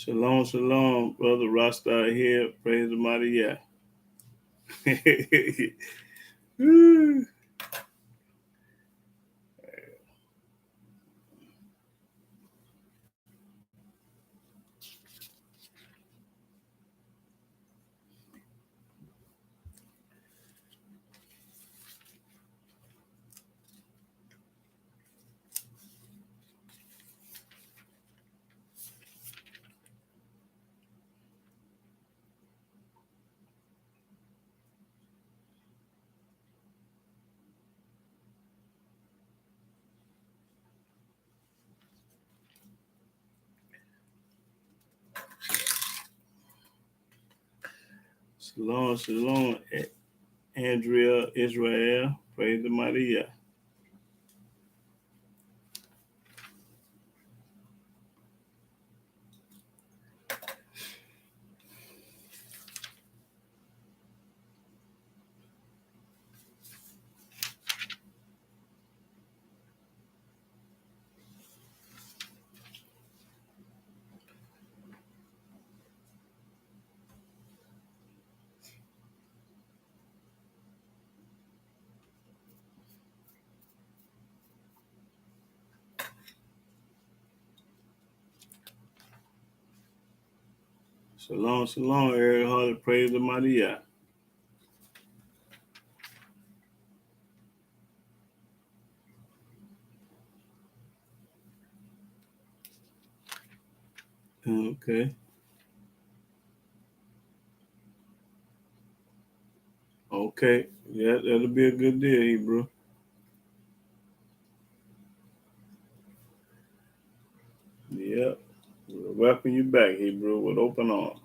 Shalom, shalom, brother Rasta here. Praise the mighty Yah. Shalom, shalom, Andrea, Israel. Praise the mighty Yah. Shalom, shalom, Eric Harley. Praise the mighty Yah. Okay. Okay. Yeah, that'll be a good deal, Hebrew. Yep. We'll welcome you back, Hebrew, with open arms.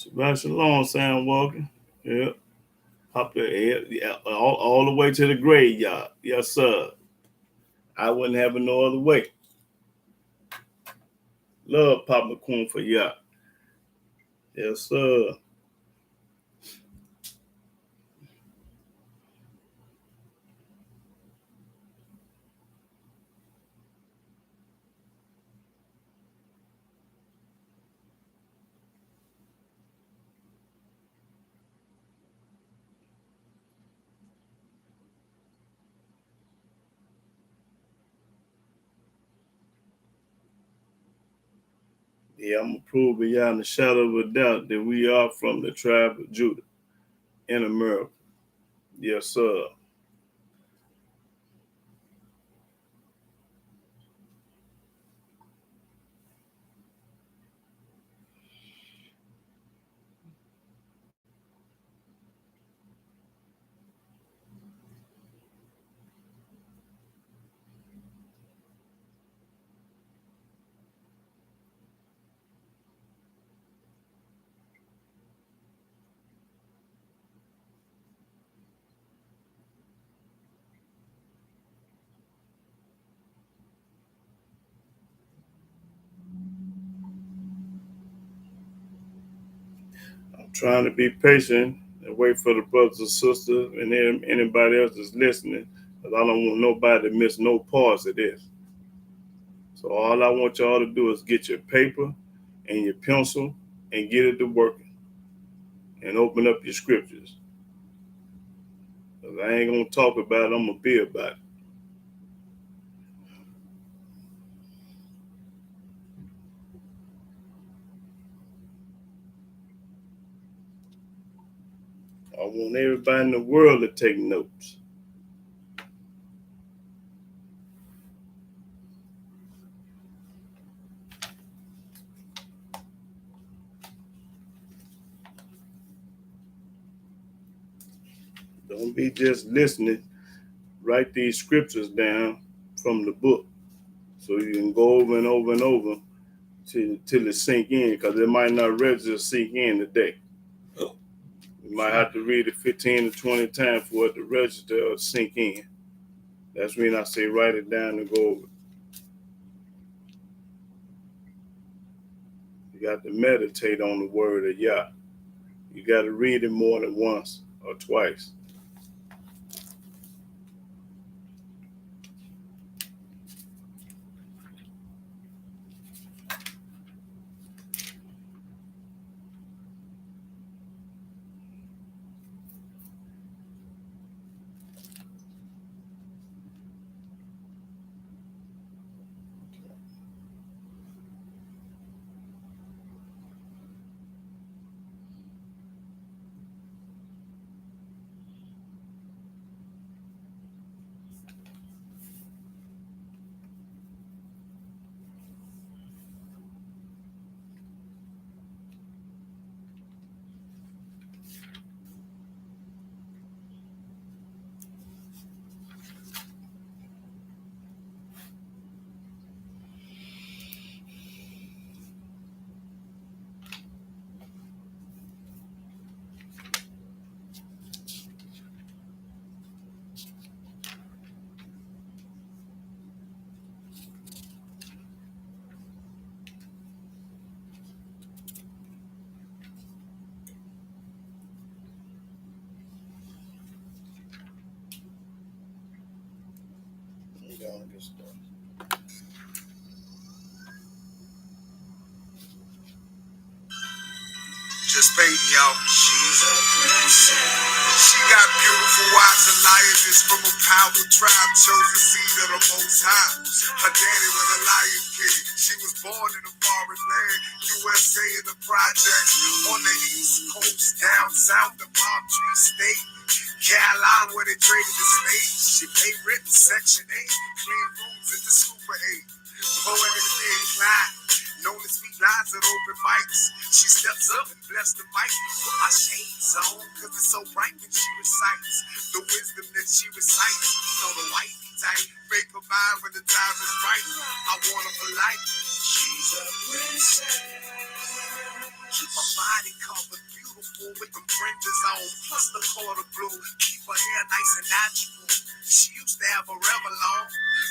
Shabbat Shalom, Sam Walker. Yep. Up there, yeah, all the way to the graveyard. Yes, sir. I wouldn't have it no other way. Love Papa Queen for y'all. Yes, sir. Yeah, I'm gonna prove beyond the shadow of a doubt that we are from the tribe of Judah in America. Yes, sir. I'm trying to be patient and wait for the brothers and sisters and anybody else that's listening, because I don't want nobody to miss no parts of this. So all I want y'all to do is get your paper and your pencil and get it to working and open up your scriptures. Because I ain't gonna talk about it, I'm gonna be about it. I want everybody in the world to take notes. Don't be just listening. Write these scriptures down from the book so you can go over and over and over till it sink in, because it might not register sink in today. You might have to read it 15 to 20 times for it to register or sink in. That's when I say write it down and go over. You got to meditate on the word of Yah. You got to read it more than once or twice. Just painting, y'all. She's a princess. She got beautiful eyes, a lioness from a powerful tribe, chosen seed of the Most High. Her daddy was a lion king. She was born in a foreign land, USA in the projects, on the East Coast, down south, the Palm Tree State, Carolina, where they traded the slaves. She paid rent in Section 8, clean rooms at the Super 8. Poetically inclined, known to speak lines at open mics. She steps up and bless the mic. Put my shades on, cause it's so bright when she recites. The wisdom that she recites. So the white tight, make her mind when the time is right. I want her for life. She's a princess. Keep her body covered, beautiful with them fringes on. Plus the color blue, keep her hair nice and natural. She used to have a Revlon,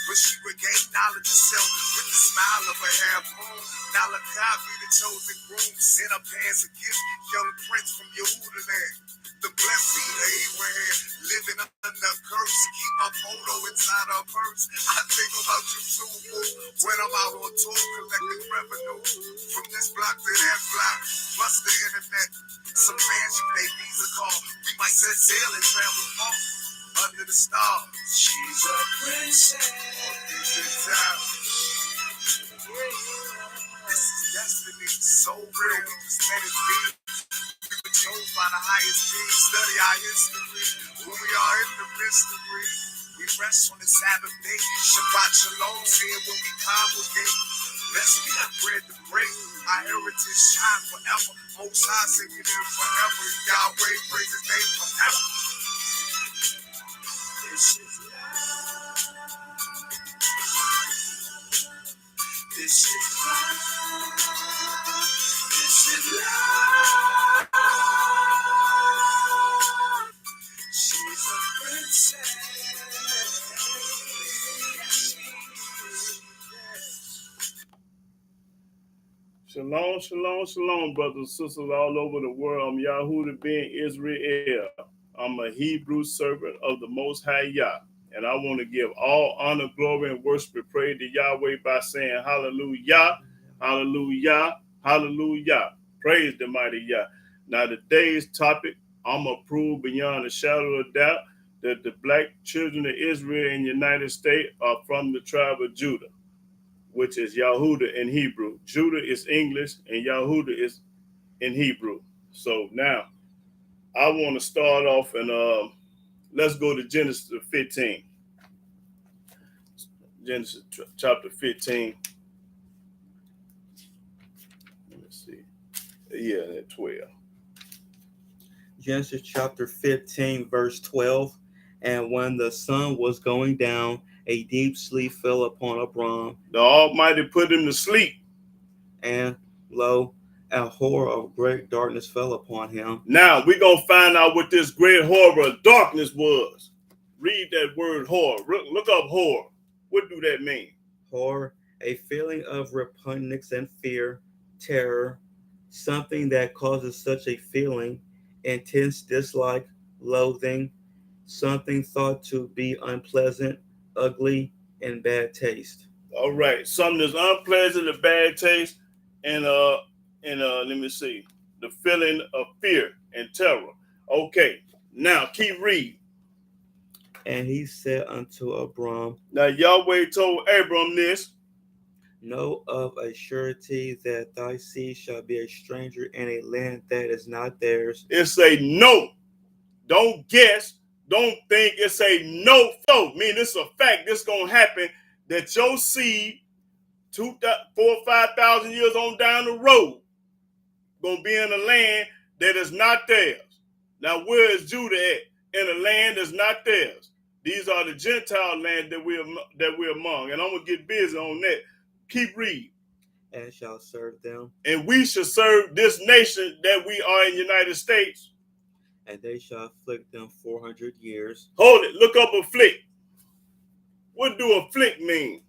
but she regained knowledge herself with the smile of her half moon. Malachi be the chosen groom, sent her parents a gift, young prince from Yehuda land. The blessed seed of Abraham, living under a curse. Keep my photo inside her purse. I think about you too, boo, when I'm out on tour collecting revenue. From this block to that block, plus the internet. Some fans you pay Visa call. We might set sail and travel far. Under the stars, she's a princess. This is destiny, so real. We just let it be. We were chosen by the highest king. Study our history. Who we are in the mystery. We rest on the Sabbath day. Shabbat Shalom, saying when we congregate. Let's be the bread to break. Our heritage shine forever. Most High singing it forever. Yahweh praise His name forever. This is love. This is love. This is love. She's a princess. Shalom, shalom, shalom, brothers and sisters all over the world. I'm Yahudah ben Israel. I'm a Hebrew servant of the Most High Yah. And I want to give all honor, glory, and worship and praise to Yahweh by saying hallelujah, hallelujah, hallelujah. Praise the mighty Yah. Now today's topic, I'm going to prove beyond a shadow of doubt that the black children of Israel in the United States are from the tribe of Judah, which is Yahudah in Hebrew. Judah is English and Yahudah is in Hebrew. So now I want to start off and let's go to Genesis 15. Genesis chapter 15. Let me see. Yeah, at 12. Genesis chapter 15, verse 12. And when the sun was going down, a deep sleep fell upon Abram. The Almighty put him to sleep. And lo, a horror of great darkness fell upon him. Now we're going to find out what this great horror of darkness was. Read that word horror. Look up horror. What do that mean? Horror, a feeling of repugnance and fear, terror, something that causes such a feeling, intense dislike, loathing, something thought to be unpleasant, ugly, and bad taste. All right, something that's unpleasant, a bad taste, and let me see, the feeling of fear and terror. Okay, now keep reading. And he said unto Abram, Now Yahweh told Abram this. Know of a surety that thy seed shall be a stranger in a land that is not theirs. It's a no. Don't guess. Don't think. It's a no. I mean, it's a fact. This gonna happen. That your seed, 4,000 or 5,000 years on down the road, gonna be in a land that is not theirs. Now, where is Judah at? In a land that's not theirs. These are the Gentile land that we're among, and I'm gonna get busy on that. Keep reading. And shall serve them. And we shall serve this nation that we are in the United States. And they shall afflict them 400 years. Hold it. Look up afflict. What do afflict mean?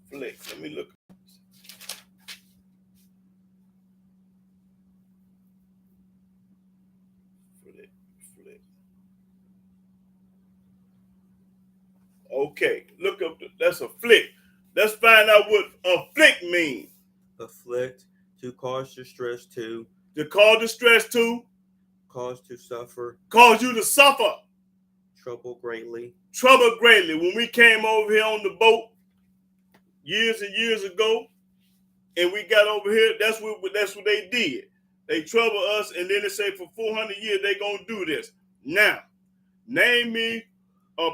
Afflict. Let me look. Afflict. Okay, look up. That's afflict. Let's find out what afflict means. Afflict, to cause distress to. To cause distress to. Cause to suffer. Cause you to suffer. Trouble greatly. Trouble greatly. When we came over here on the boat years and years ago, and we got over here, that's what they did. They trouble us, and then they say for 400 years they gonna do this. Now, name me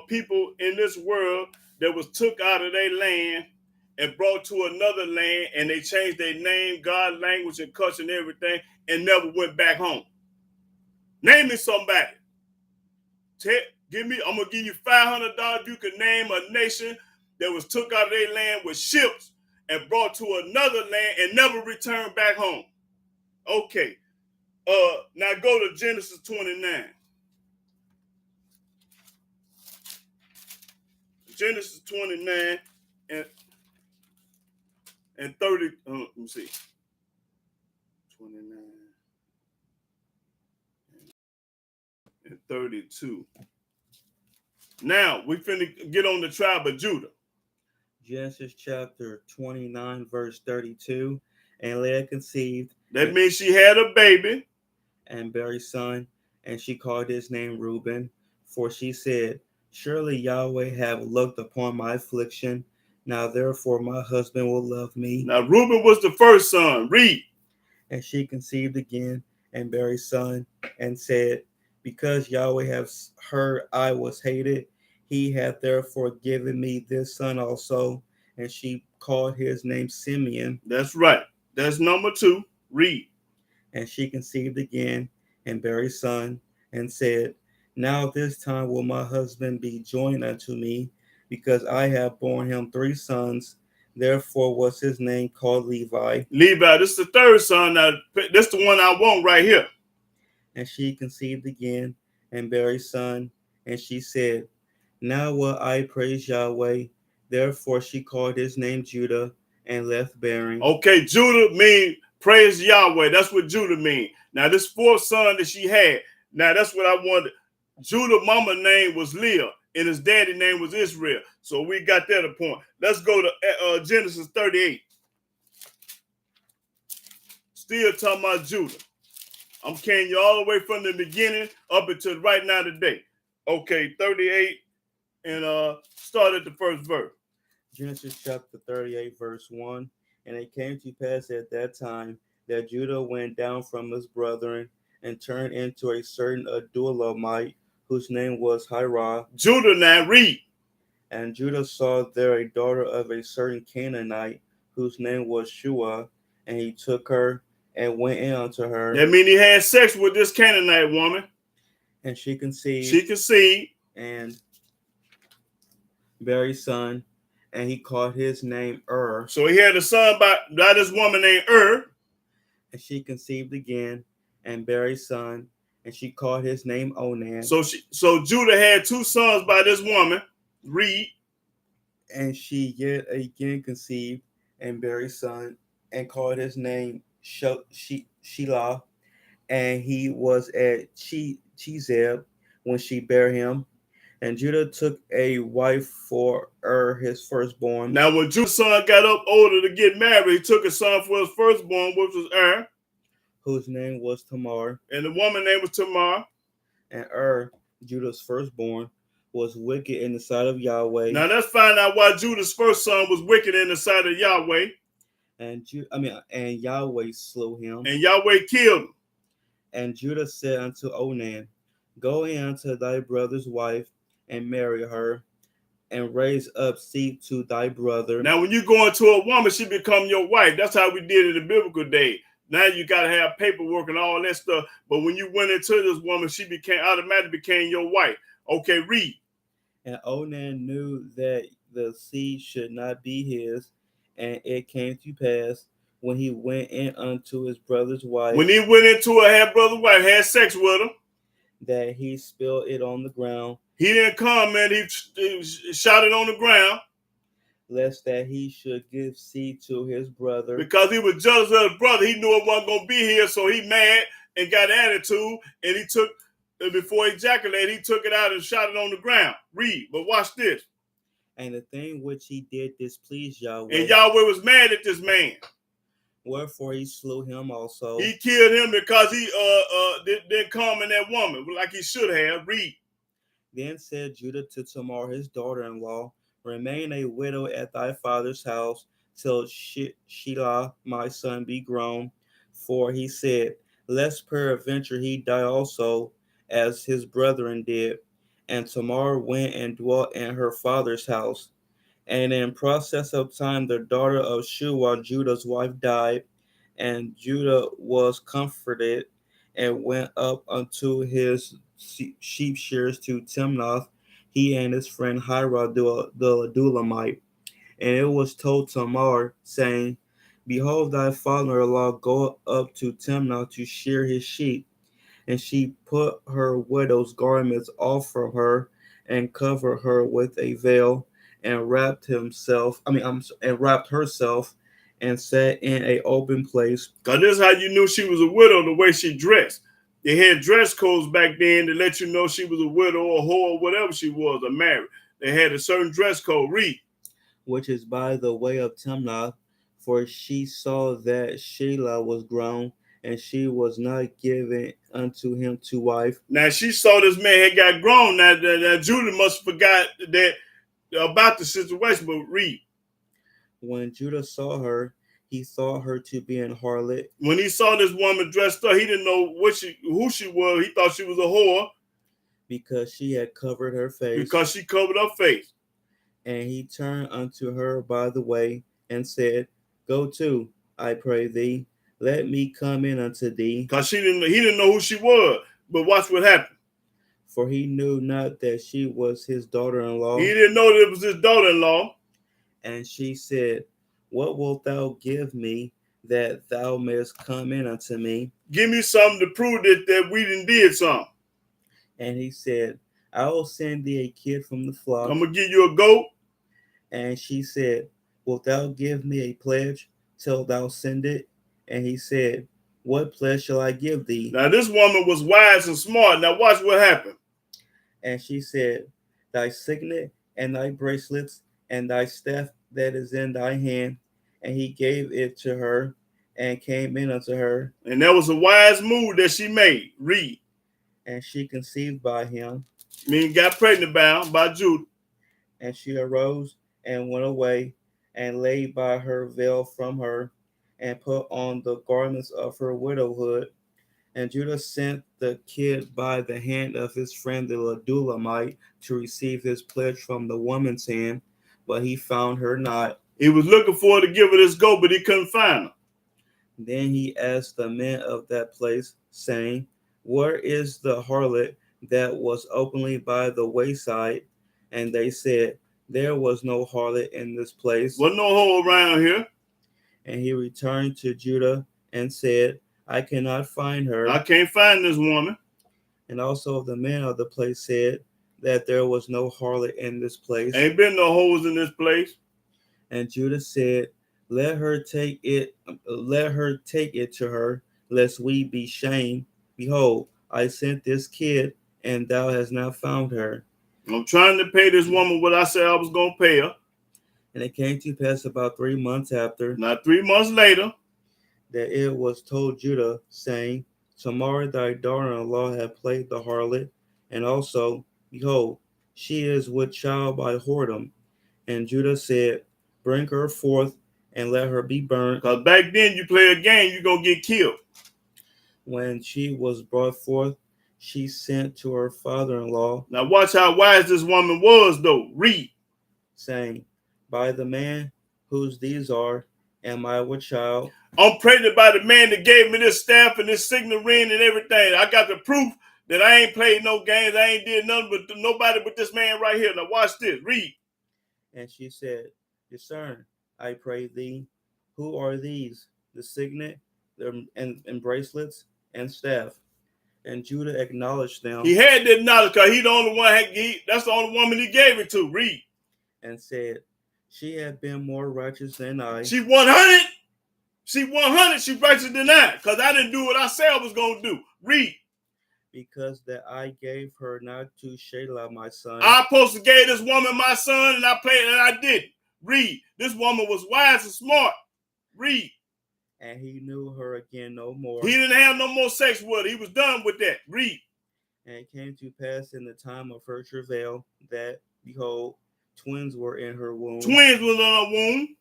people in this world that was took out of their land and brought to another land, and they changed their name, God, language, and culture and everything, and never went back home. Name me somebody. I'm gonna give you $500. You can name a nation that was took out of their land with ships and brought to another land and never returned back home. Okay. Now go to Genesis 29. Genesis 29 and 30. Let me see. 29 and 32. Now we finna get on the tribe of Judah. Genesis chapter 29, verse 32. And Leah conceived. That means she had a baby. And bare a son, and she called his name Reuben, for she said, surely Yahweh have looked upon my affliction. Now therefore my husband will love me. Now Reuben was the first son. Read. And she conceived again and bare a son, and said, because Yahweh has heard I was hated, he hath therefore given me this son also. And she called his name Simeon. That's right. That's number 2. Read. And she conceived again and bare a son, and said, now this time will my husband be joined unto me, because I have borne him 3 sons. Therefore was his name called Levi. Levi, this is the third son. Now, this is the one I want right here. And she conceived again and bare a son, and she said, now will I praise Yahweh. Therefore she called his name Judah, and left bearing. Okay, Judah means praise Yahweh. That's what Judah means. Now, this fourth son that she had, now that's what I wanted. Judah mama name was Leah, and his daddy name was Israel. So we got that a point. Let's go to Genesis 38. Still talking about Judah. I'm carrying you all the way from the beginning up until right now today. Okay, 38, and start at the first verse. Genesis chapter 38, verse 1. And it came to pass at that time that Judah went down from his brethren and turned into a certain Adullamite, whose name was Hirah. Judah, now read. And Judah saw there a daughter of a certain Canaanite, whose name was Shua, and he took her and went in unto her. That means he had sex with this Canaanite woman. And she conceived. She conceived. And bare a son, and he called his name So he had a son by this woman named And she conceived again and bare a son, and she called his name Onan. So Judah had 2 sons by this woman. Read. And she yet again conceived and bare a son, and called his name Shelah. And he was at Chizeb when she bare him. And Judah took a wife for his firstborn. Now, when Judah's son got up older to get married, he took a son for his firstborn, which was whose name was Tamar. And the woman's name was Tamar. And Judah's firstborn, was wicked in the sight of Yahweh. Now let's find out why Judah's first son was wicked in the sight of Yahweh. And Yahweh slew him. And Yahweh killed him. And Judah said unto Onan, go in unto thy brother's wife, and marry her, and raise up seed to thy brother. Now, when you go into a woman, she become your wife. That's how we did it in the biblical day. Now you got to have paperwork and all that stuff. But when you went into this woman, she automatically became your wife. Okay, read. And Onan knew that the seed should not be his, and it came to pass when he went in unto his brother's wife. When he went into her brother's wife, had sex with her, that he spilled it on the ground. He didn't come, man. He shot it on the ground. Lest that he should give seed to his brother. Because he was jealous of his brother. He knew it wasn't going to be here, so he mad and got attitude. And he took, before he ejaculated, he took it out and shot it on the ground. Read, but watch this. And the thing which he did displeased Yahweh. And Yahweh was mad at this man. Wherefore he slew him also. He killed him because he didn't come in that woman like he should have. Read. Then said Judah to Tamar his daughter-in-law, remain a widow at thy father's house till Shelah my son be grown. For he said, lest peradventure he die also, as his brethren did. And Tamar went and dwelt in her father's house. And in process of time the daughter of Shua, Judah's wife, died, and Judah was comforted and went up unto his sheep shears to Timnath, he and his friend Hira the Adulamite. And it was told Tamar, saying, behold, thy father-in-law go up to Timnath to shear his sheep. And she put her widow's garments off from her and covered her with a veil and wrapped herself and sat in a open place. Because this is how you knew she was a widow, the way she dressed. They had dress codes back then to let you know she was a widow or a whore or whatever she was, or married. They had a certain dress code. Read. Which is by the way of Timnath, for she saw that Shelah was grown, and she was not given unto him to wife. Now she saw this man had got grown. Now Judah must have forgot that about the situation, but read. When Judah saw her, he thought her to be an harlot. When he saw this woman dressed up, he didn't know who she was. He thought she was a whore. Because she had covered her face. Because she covered her face. And he turned unto her by the way, and said, go to, I pray thee, let me come in unto thee. Because he didn't know who she was. But watch what happened. For he knew not that she was his daughter-in-law. He didn't know that it was his daughter-in-law. And she said, what wilt thou give me that thou mayest come in unto me? Give me something to prove that we did something. And he said, I will send thee a kid from the flock. I'm going to give you a goat. And she said, wilt thou give me a pledge till thou send it? And he said, what pledge shall I give thee? Now this woman was wise and smart. Now watch what happened. And she said, thy signet and thy bracelets and thy staff that is in thy hand. And he gave it to her and came in unto her. And that was a wise move that she made. Read. And she conceived by him. Got pregnant by Judah. And she arose and went away and laid by her veil from her and put on the garments of her widowhood. And Judah sent the kid by the hand of his friend the Adulamite to receive his pledge from the woman's hand, but he found her not. He was looking for her to give her this goat, but he couldn't find her. Then he asked the men of that place, saying, where is the harlot that was openly by the wayside? And they said, there was no harlot in this place. Wasn't no hole around here. And he returned to Judah and said, I cannot find her. I can't find this woman. And also the men of the place said that there was no harlot in this place. Ain't been no holes in this place. And Judah said, let her take it to her, lest we be shamed. Behold, I sent this kid, and thou hast not found her. I'm trying to pay this woman what I said I was going to pay her. And it came to pass about 3 months after. Now 3 months later. That it was told Judah, saying, Tamar thy daughter-in-law hath played the harlot, and also, behold, she is with child by whoredom. And Judah said, bring her forth, and let her be burnt. Because back then you play a game, you're going to get killed. When she was brought forth, she sent to her father-in-law. Now watch how wise this woman was, though. Read. Saying, by the man whose these are, am I with child? I'm pregnant by the man that gave me this staff and this signal ring and everything. I got the proof that I ain't played no games. I ain't did nothing but nobody but this man right here. Now watch this. Read. And she said, discern, I pray thee, who are these? The signet and bracelets and staff. And Judah acknowledged them. He had that knowledge because he the only one. That's the only woman he gave it to. Read. And said, she had been more righteous than I. She 100. She 100. She righteous than I, because I didn't do what I said I was going to do. Read. because that I gave her not to Shelah my son. I supposed to gave this woman my son, and I played, and I didn't. Read. This woman was wise and smart. Read. And he knew her again no more. He didn't have no more sex with her. He was done with that. Read. And it came to pass in the time of her travail that, behold, twins were in her womb. Twins was in her womb.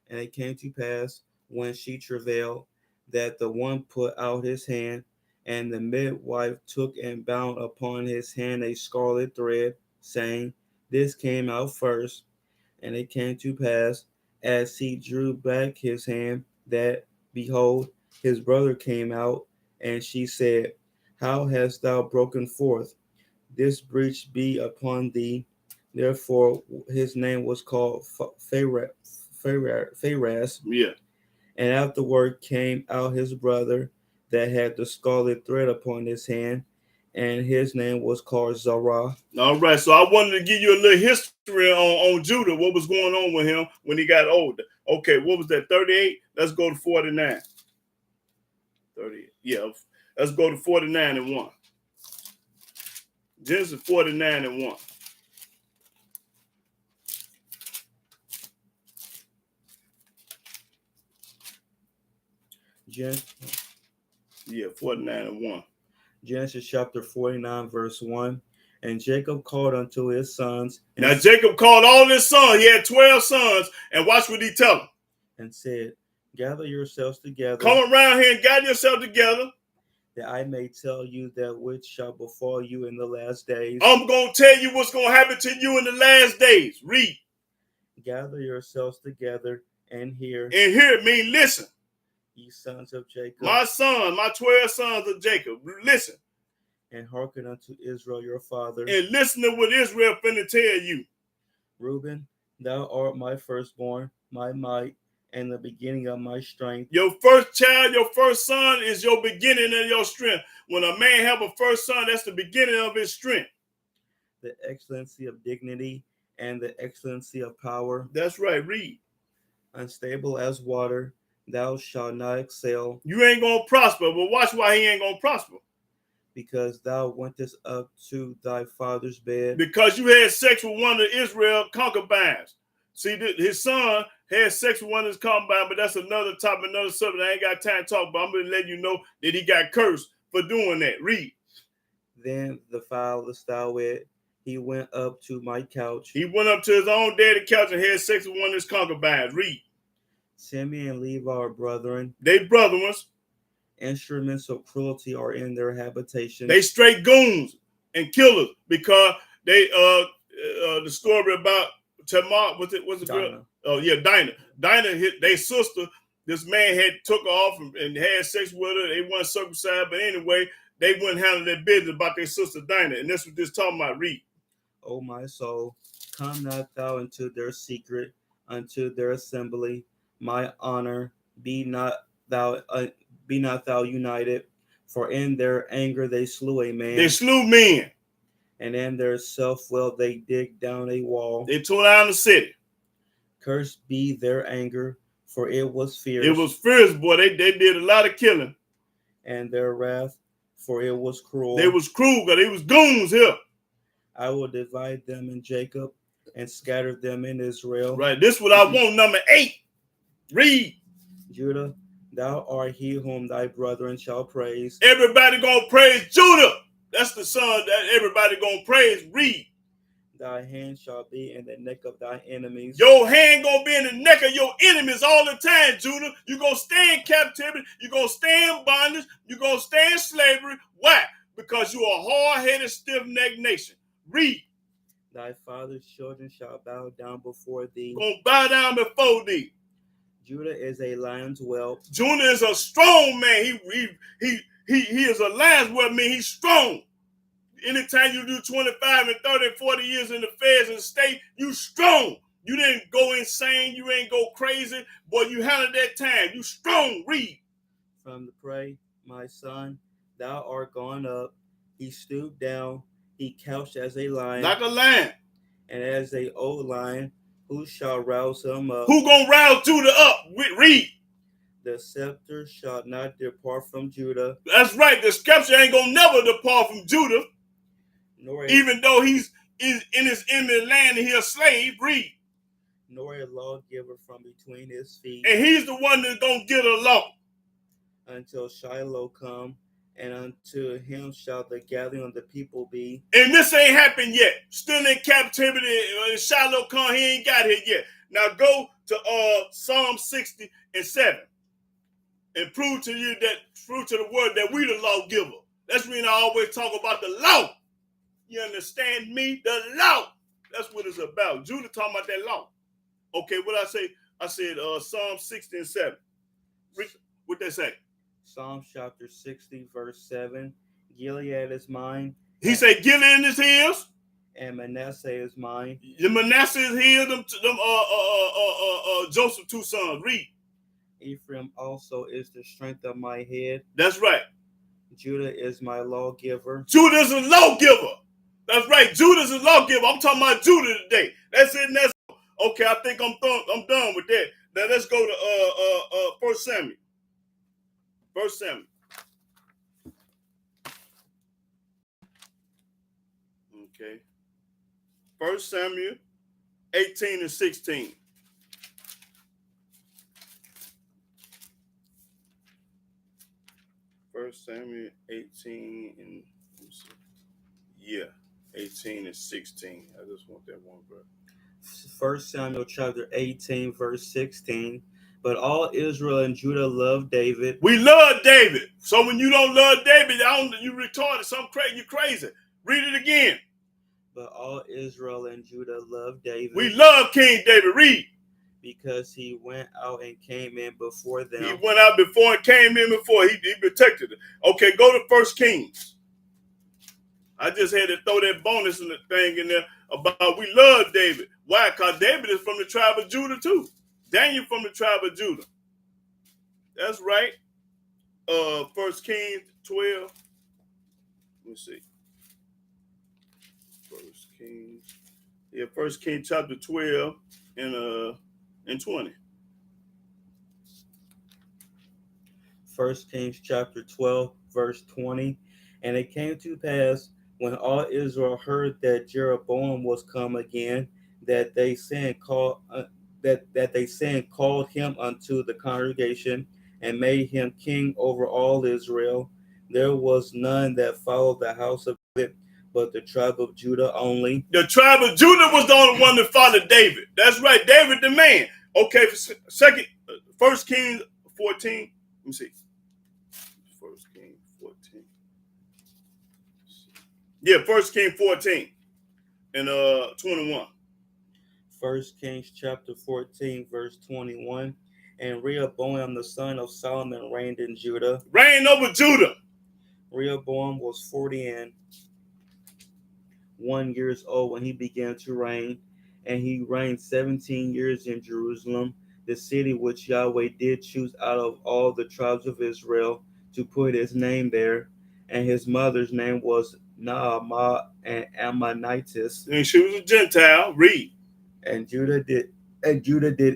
And it came to pass when she travailed that the one put out his hand, and the midwife took and bound upon his hand a scarlet thread, saying, This came out first. And it came to pass, as he drew back his hand, that, behold, his brother came out, and she said, How hast thou broken forth? This breach be upon thee. Therefore his name was called Phares. Yeah. And afterward came out his brother that had the scarlet thread upon his hand, and his name was called Zerah. All right, so I wanted to give you a little history on Judah, what was going on with him when he got older. Okay, what was that, 38? Let's go to 49. 38, yeah, let's go to 49 and 1. Genesis 49 and 1. Yeah, 49 and 1. Genesis chapter 49, verse 1. And Jacob called unto his sons. Now Jacob called all his sons. He had 12 sons. And watch what he tell them. And said, Gather yourselves together. Come around here and gather yourself together. That I may tell you that which shall befall you in the last days. I'm going to tell you what's going to happen to you in the last days. Read. Gather yourselves together and hear. And hear mean listen. Ye sons of Jacob. My son, my 12 sons of Jacob. Listen. And hearken unto Israel your father. And listen to what Israel finna tell you. Reuben, thou art my firstborn, my might, and the beginning of my strength. Your first child, your first son is your beginning of your strength. When a man have a first son, that's the beginning of his strength. The excellency of dignity and the excellency of power. That's right, read. Unstable as water, thou shalt not excel. You ain't going to prosper, but watch why he ain't going to prosper. Because thou wentest up to thy father's bed. Because you had sex with one of Israel's concubines. See, his son had sex with one of his concubines, but that's another topic, another subject. I ain't got time to talk about. I'm going to let you know that he got cursed for doing that. Read. Then the foulest thou it, he went up to my couch. He went up to his own daddy couch and had sex with one of his concubines. Read. Simeon and Levi are brethren. They brothers. Instruments of cruelty are in their habitation. They straight goons and killers because they the story about Tamar, what's it girl? Oh yeah, Dinah. Dinah hit their sister. This man had took her off and had sex with her. They weren't circumcised, but anyway, they wouldn't handle their business about their sister Dinah. And that's what this talking about. Read. O my soul, come not thou into their secret, unto their assembly. My honor, be not thou united, for in their anger they slew a man. They slew men. And in their self-will they dig down a wall. They tore down the city. Cursed be their anger, for it was fierce. It was fierce, boy. They did a lot of killing. And their wrath, for it was cruel. They was cruel because they was goons here. I will divide them in Jacob and scatter them in Israel. Right. This is what I want. Number 8. Read. Judah, thou art he whom thy brethren shall praise. Everybody gonna praise Judah. That's the son that everybody gonna praise. Read. Thy hand shall be in the neck of thy enemies. Your hand gonna be in the neck of your enemies all the time, Judah. You gonna stay in captivity. You gonna stay in bondage. You gonna stay in slavery. Why? Because you are a hard-headed, stiff-necked nation. Read. Thy father's children shall bow down before thee. Gonna bow down before thee. Judah is a lion's whelp. Judah is a strong man. He is a lion's whelp. Mean he's strong. Anytime you do 25 and 30 and 40 years in the feds and the state, you strong. You didn't go insane. You ain't go crazy. Boy, you handled that time. You strong. Read. From the prey, my son, thou art gone up. He stooped down. He couched as a lion. Like a lion. And as a old lion, who shall rouse him up? Who gonna rouse Judah up? Read. The scepter shall not depart from Judah. That's right. The scepter ain't gonna never depart from Judah, Nor even though he's in his enemy land and he's a slave. Read. Nor a lawgiver from between his feet. And he's the one that's gonna get a law. Until Shiloh come, and unto him shall the gathering of the people be. And this ain't happened yet. Still in captivity. Shiloh come, he ain't got here yet. Now go to Psalm 60 and 7. And prove to the word that we the lawgiver. That's when I always talk about the law. You understand me? The law. That's what it's about. Judah talking about that law. Okay, what I say? I said Psalm 60 and 7. What they say? Psalm chapter 60, verse 7. Gilead is mine. He said Gilead is his. And Manasseh is mine. The Manasseh is his. Them Joseph two sons. Read. Ephraim also is the strength of my head. That's right. Judah is my lawgiver. Judah is a lawgiver. That's right. Judah is a lawgiver. I'm talking about Judah today. That's it. And that's okay. I think I'm done with that. Now let's go to 1 Samuel. 1 Samuel. Okay. 1 Samuel 18 and 16. First Samuel 18 and 18 and 16. I just want that one verse. 1 Samuel chapter 18, verse 16. But all Israel and Judah loved David. We love David. So when you don't love David, you retarded. Something crazy. You crazy. Read it again. But all Israel and Judah loved David. We love King David. Read. Because he went out and came in before them. He went out before and came in before. He protected it. Okay, go to 1 Kings. I just had to throw that bonus in the thing in there about we love David. Why? Because David is from the tribe of Judah too. Daniel from the tribe of Judah. That's right. 1 Kings 12. Let me see. 1 Kings. Yeah, 1 Kings chapter 12 and 20. 1 Kings chapter 12, verse 20. And it came to pass when all Israel heard that Jeroboam was come again, that they called him unto the congregation and made him king over all Israel. There was none that followed the house of David, but the tribe of Judah only. The tribe of Judah was the only one that followed David. That's right, David the man. Okay, First Kings 14. Let me see. 1 Kings 14. Yeah, 1 Kings 14 and 21. 1 Kings chapter 14, verse 21. And Rehoboam the son of Solomon reigned in Judah. Reigned over Judah. Rehoboam was 41 years old when he began to reign, and he reigned 17 years in Jerusalem, the city which Yahweh did choose out of all the tribes of Israel to put his name there. And his mother's name was Naamah, an Ammonitess. And she was a Gentile. Read. And Judah did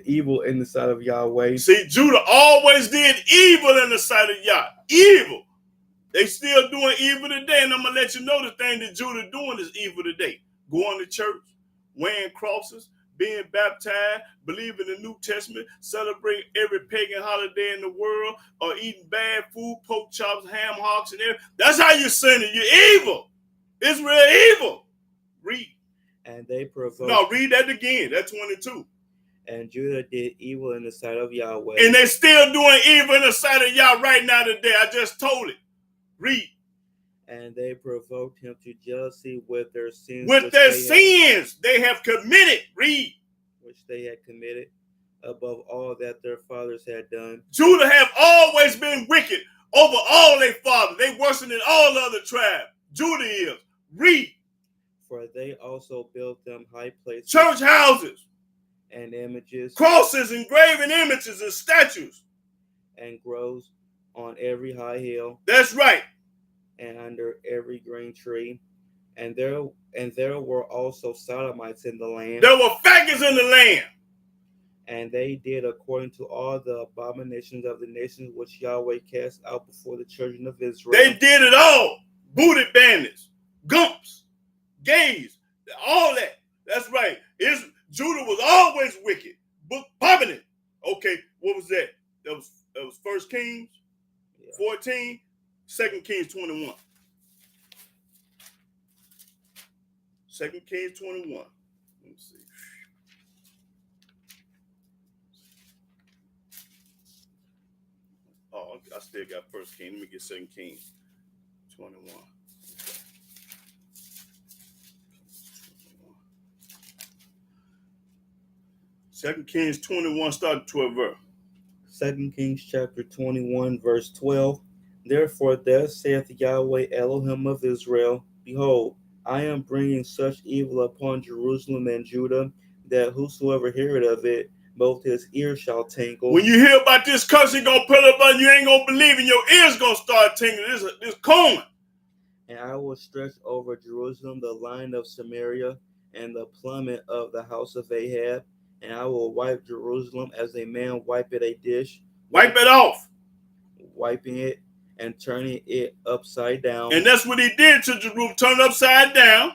evil in the sight of Yahweh. See, Judah always did evil in the sight of Yah. Evil. They still doing evil today, and I'm gonna let you know the thing that Judah doing is evil today. Going to church, wearing crosses, being baptized, believing the New Testament, celebrating every pagan holiday in the world, or eating bad food, pork chops, ham hocks, and everything. That's how you're sinning. You're evil. Israel evil. Read. And they provoked. No, read that again. That's 22. And Judah did evil in the sight of Yahweh. And they still doing evil in the sight of Yah right now today. I just told it. Read. And they provoked him to jealousy with their sins. With their sins they have committed. Read. Which they had committed above all that their fathers had done. Judah have always been wicked over all their fathers. They worse than all other tribes. Judah is. Read. For they also built them high places. Church houses. And images. Crosses, engraven images and statues. And groves on every high hill. That's right. And under every green tree. And there were also sodomites in the land. There were faggots in the land. And they did according to all the abominations of the nations which Yahweh cast out before the children of Israel. They did it all. Booty bandits, gumps, gays, all that. That's right. Judah was always wicked. Book popping it. Okay, what was that? That was 1 Kings 14, 2 Kings 21. 2 Kings 21. Let me see. Oh, I still got 1 Kings. Let me get 2 Kings 21. 2 Kings 21, start 12 verse. 2 Kings chapter 21, verse 12. Therefore, thus saith Yahweh Elohim of Israel, Behold, I am bringing such evil upon Jerusalem and Judah, that whosoever heareth of it, both his ears shall tingle. When you hear about this curse, he gonna put up on you, ain't gonna believe, and your ears gonna start tingling. This coming. And I will stretch over Jerusalem the line of Samaria and the plummet of the house of Ahab, and I will wipe Jerusalem as a man wipeth a dish. Wipe it off. Wiping it and turning it upside down. And that's what he did to Jerusalem, turn upside down.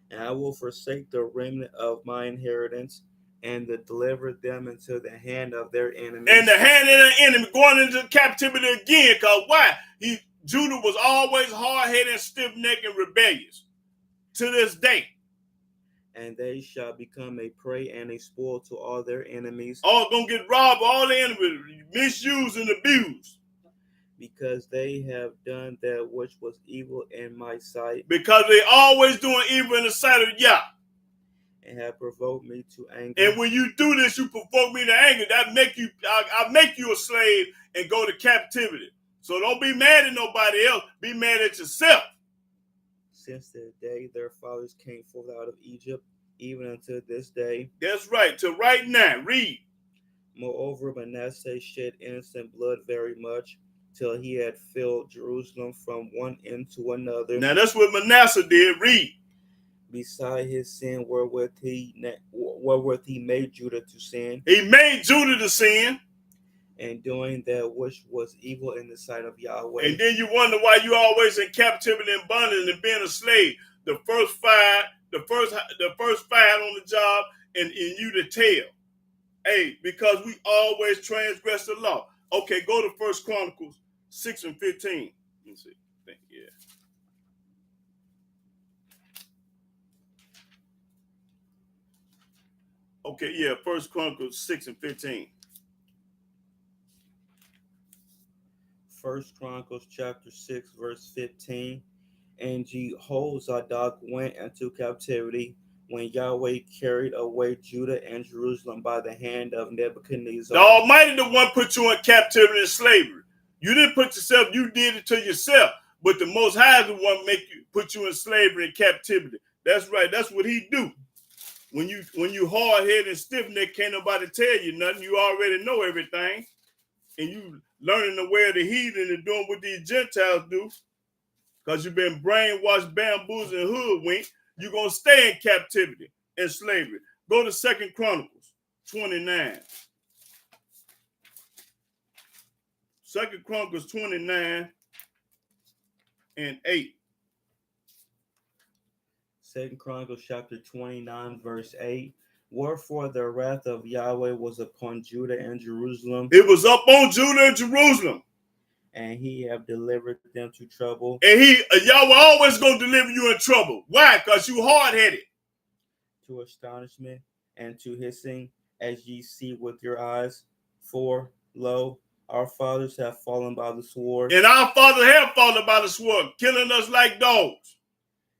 And I will forsake the remnant of my inheritance, and to deliver them into the hand of their enemies. And the hand of their enemy, going into captivity again. Because why? Judah was always hard-headed and stiff-necked and rebellious to this day. And they shall become a prey and a spoil to all their enemies. All gonna get robbed, all the enemies, misused and abused. Because they have done that which was evil in my sight. Because they always doing evil in the sight of Yah. And have provoked me to anger. And when you do this, you provoke me to anger. That make you, I make you a slave and go to captivity. So don't be mad at nobody else. Be mad at yourself. Since the day their fathers came forth out of Egypt, even unto this day. That's right. To right now, read. Moreover, Manasseh shed innocent blood very much, till he had filled Jerusalem from one end to another. Now that's what Manasseh did. Read. Beside his sin wherewith he made Judah to sin. He made Judah to sin. And doing that which was evil in the sight of Yahweh. And then you wonder why you always in captivity and bondage and being a slave. The first five on the job, and you the tail. Hey, because we always transgress the law. Okay, go to 1 Chronicles 6 and 15. Let's see. Yeah. Okay, yeah, 1 Chronicles 6 and 15. 1 Chronicles chapter 6, verse 15. And Jehozadak went into captivity when Yahweh carried away Judah and Jerusalem by the hand of Nebuchadnezzar. The Almighty the one put you in captivity and slavery. You didn't put yourself, you did it to yourself. But the Most High is the one put you in slavery and captivity. That's right. That's what he do. When you hard-headed and stiff-necked, can't nobody tell you nothing. You already know everything. And you learning the way of the heathen and doing what these Gentiles do. Because you've been brainwashed, bamboozled, and hoodwinked. You're going to stay in captivity and slavery. Go to 2 Chronicles 29. 2 Chronicles 29 and 8. 2 Chronicles chapter 29, verse 8. Wherefore the wrath of Yahweh was upon Judah and Jerusalem. It was up on Judah and Jerusalem. And he have delivered them to trouble. And Yahweh always going to deliver you in trouble. Why? Because you hard-headed. To astonishment and to hissing, as ye see with your eyes. For, lo, our fathers have fallen by the sword. And our fathers have fallen by the sword, killing us like dogs.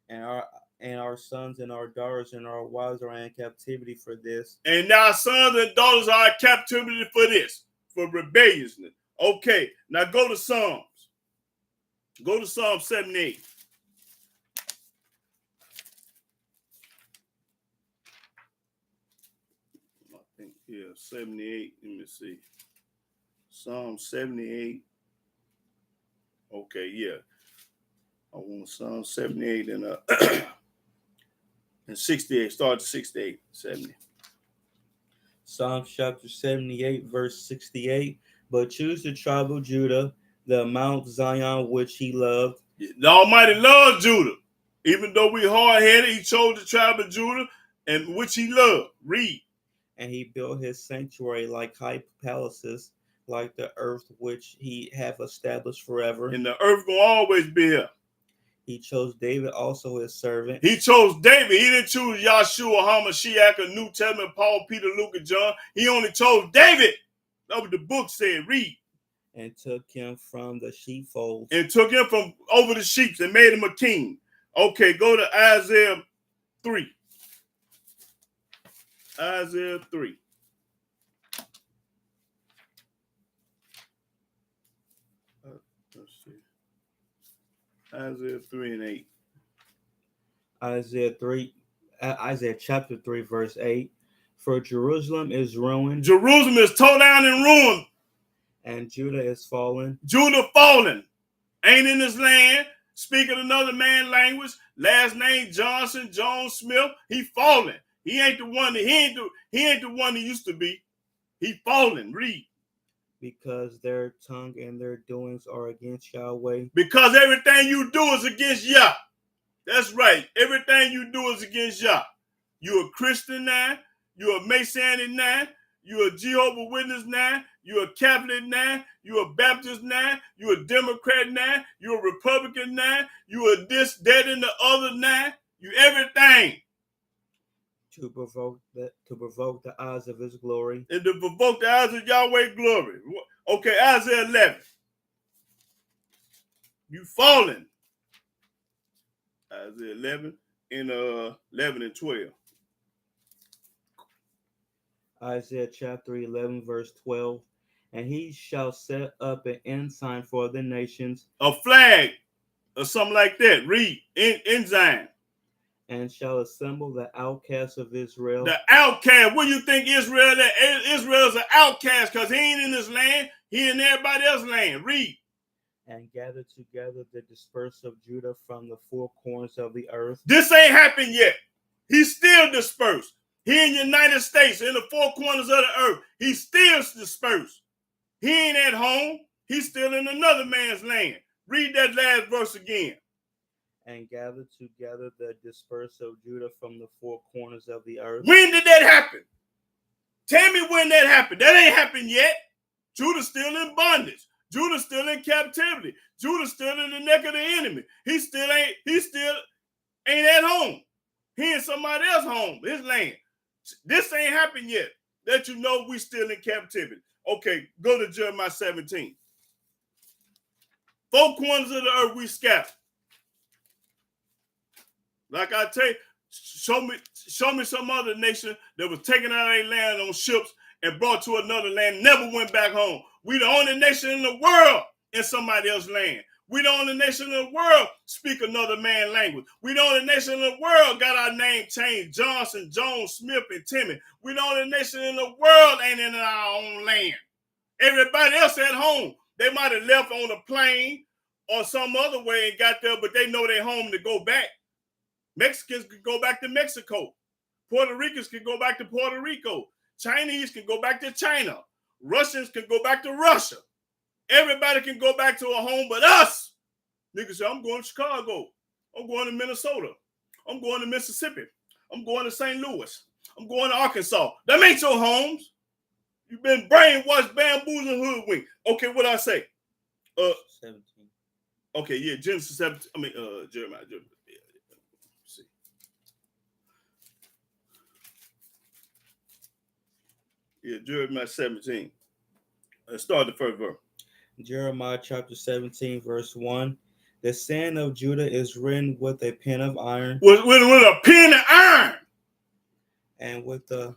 And our sons and our daughters and our wives are in captivity for this. And our sons and daughters are in captivity for this, for rebelliousness. Okay, now go to Psalms. Go to Psalm 78. I think, yeah, 78. Let me see. Psalm 78. Okay, yeah. I want Psalm 78 and and 68. Start at 68, 70. Psalm chapter 78, verse 68. But choose the tribe of Judah, the Mount Zion which he loved. The Almighty loved Judah. Even though we hard-headed, he chose the tribe of Judah, and which he loved. Read. And he built his sanctuary like high palaces, like the earth which he hath established forever. And the earth gonna always be here. He chose David also his servant. He chose David. He didn't choose Yahshua, Hamashiach, or New Testament, Paul, Peter, Luke, and John. He only chose David. That's what the book said. Read. And took him from the sheepfold. And took him from over the sheep and made him a king. Okay, go to Isaiah 3. Isaiah 3. Let's see. Isaiah 3 and 8. Isaiah chapter 3, verse 8. For Jerusalem is ruined. Jerusalem is torn down and ruined. And Judah is fallen. Judah fallen. Ain't in this land. Speaking another man's language. Last name Johnson, Jones Smith. He fallen. He ain't the one that he ain't the one he used to be. He fallen. Read. Because their tongue and their doings are against Yahweh. Because everything you do is against Yah. That's right. Everything you do is against Yah. You're a Christian now. You're a Masonic now. You're a Jehovah's Witness now. You're a Catholic now. You're a Baptist now. You're a Democrat now. You're a Republican now. You're a this, that, and the other now. You everything. To provoke the eyes of his glory. And to provoke the eyes of Yahweh's glory. Okay, Isaiah 11. You fallen. Isaiah 11 and 11 and 12. Isaiah chapter 11, verse 12. And he shall set up an ensign for the nations. A flag or something like that. Read. Ensign. And shall assemble the outcasts of Israel. The outcast. What do you think Israel is? Israel's an outcast because he ain't in this land. He in everybody else's land. Read. And gather together the dispersed of Judah from the four corners of the earth. This ain't happened yet. He's still dispersed. He in the United States, in the four corners of the earth. He's still dispersed. He ain't at home. He's still in another man's land. Read that last verse again. And gather together the dispersed of Judah from the four corners of the earth. When did that happen? Tell me when that happened. That ain't happened yet. Judah's still in bondage. Judah's still in captivity. Judah's still in the neck of the enemy. He still ain't at home. He in somebody else's home, his land. This ain't happened yet. That you know we still in captivity. Okay, go to Jeremiah 17. Four corners of the earth we scattered. Like I tell you, show me some other nation that was taken out of their land on ships and brought to another land, never went back home. We the only nation in the world in somebody else's land. We the only nation in the world speak another man's language. We the only nation in the world got our name changed. Johnson, Jones, Smith, and Timmy. We the only nation in the world ain't in our own land. Everybody else at home. They might have left on a plane or some other way and got there, but they know they're home to go back. Mexicans could go back to Mexico. Puerto Ricans can go back to Puerto Rico. Chinese can go back to China. Russians can go back to Russia. Everybody can go back to a home but us. Niggas say, I'm going to Chicago. I'm going to Minnesota. I'm going to Mississippi. I'm going to St. Louis. I'm going to Arkansas. Them ain't your homes. You've been brainwashed, bamboozled, and hoodwinked. Okay, what I say? 17. Okay, yeah, Genesis 17. Jeremiah. See. Yeah, Jeremiah 17. Let's start the first verse. Jeremiah chapter 17, verse 1. The sin of Judah is written with a pen of iron. With a pen of iron. And with the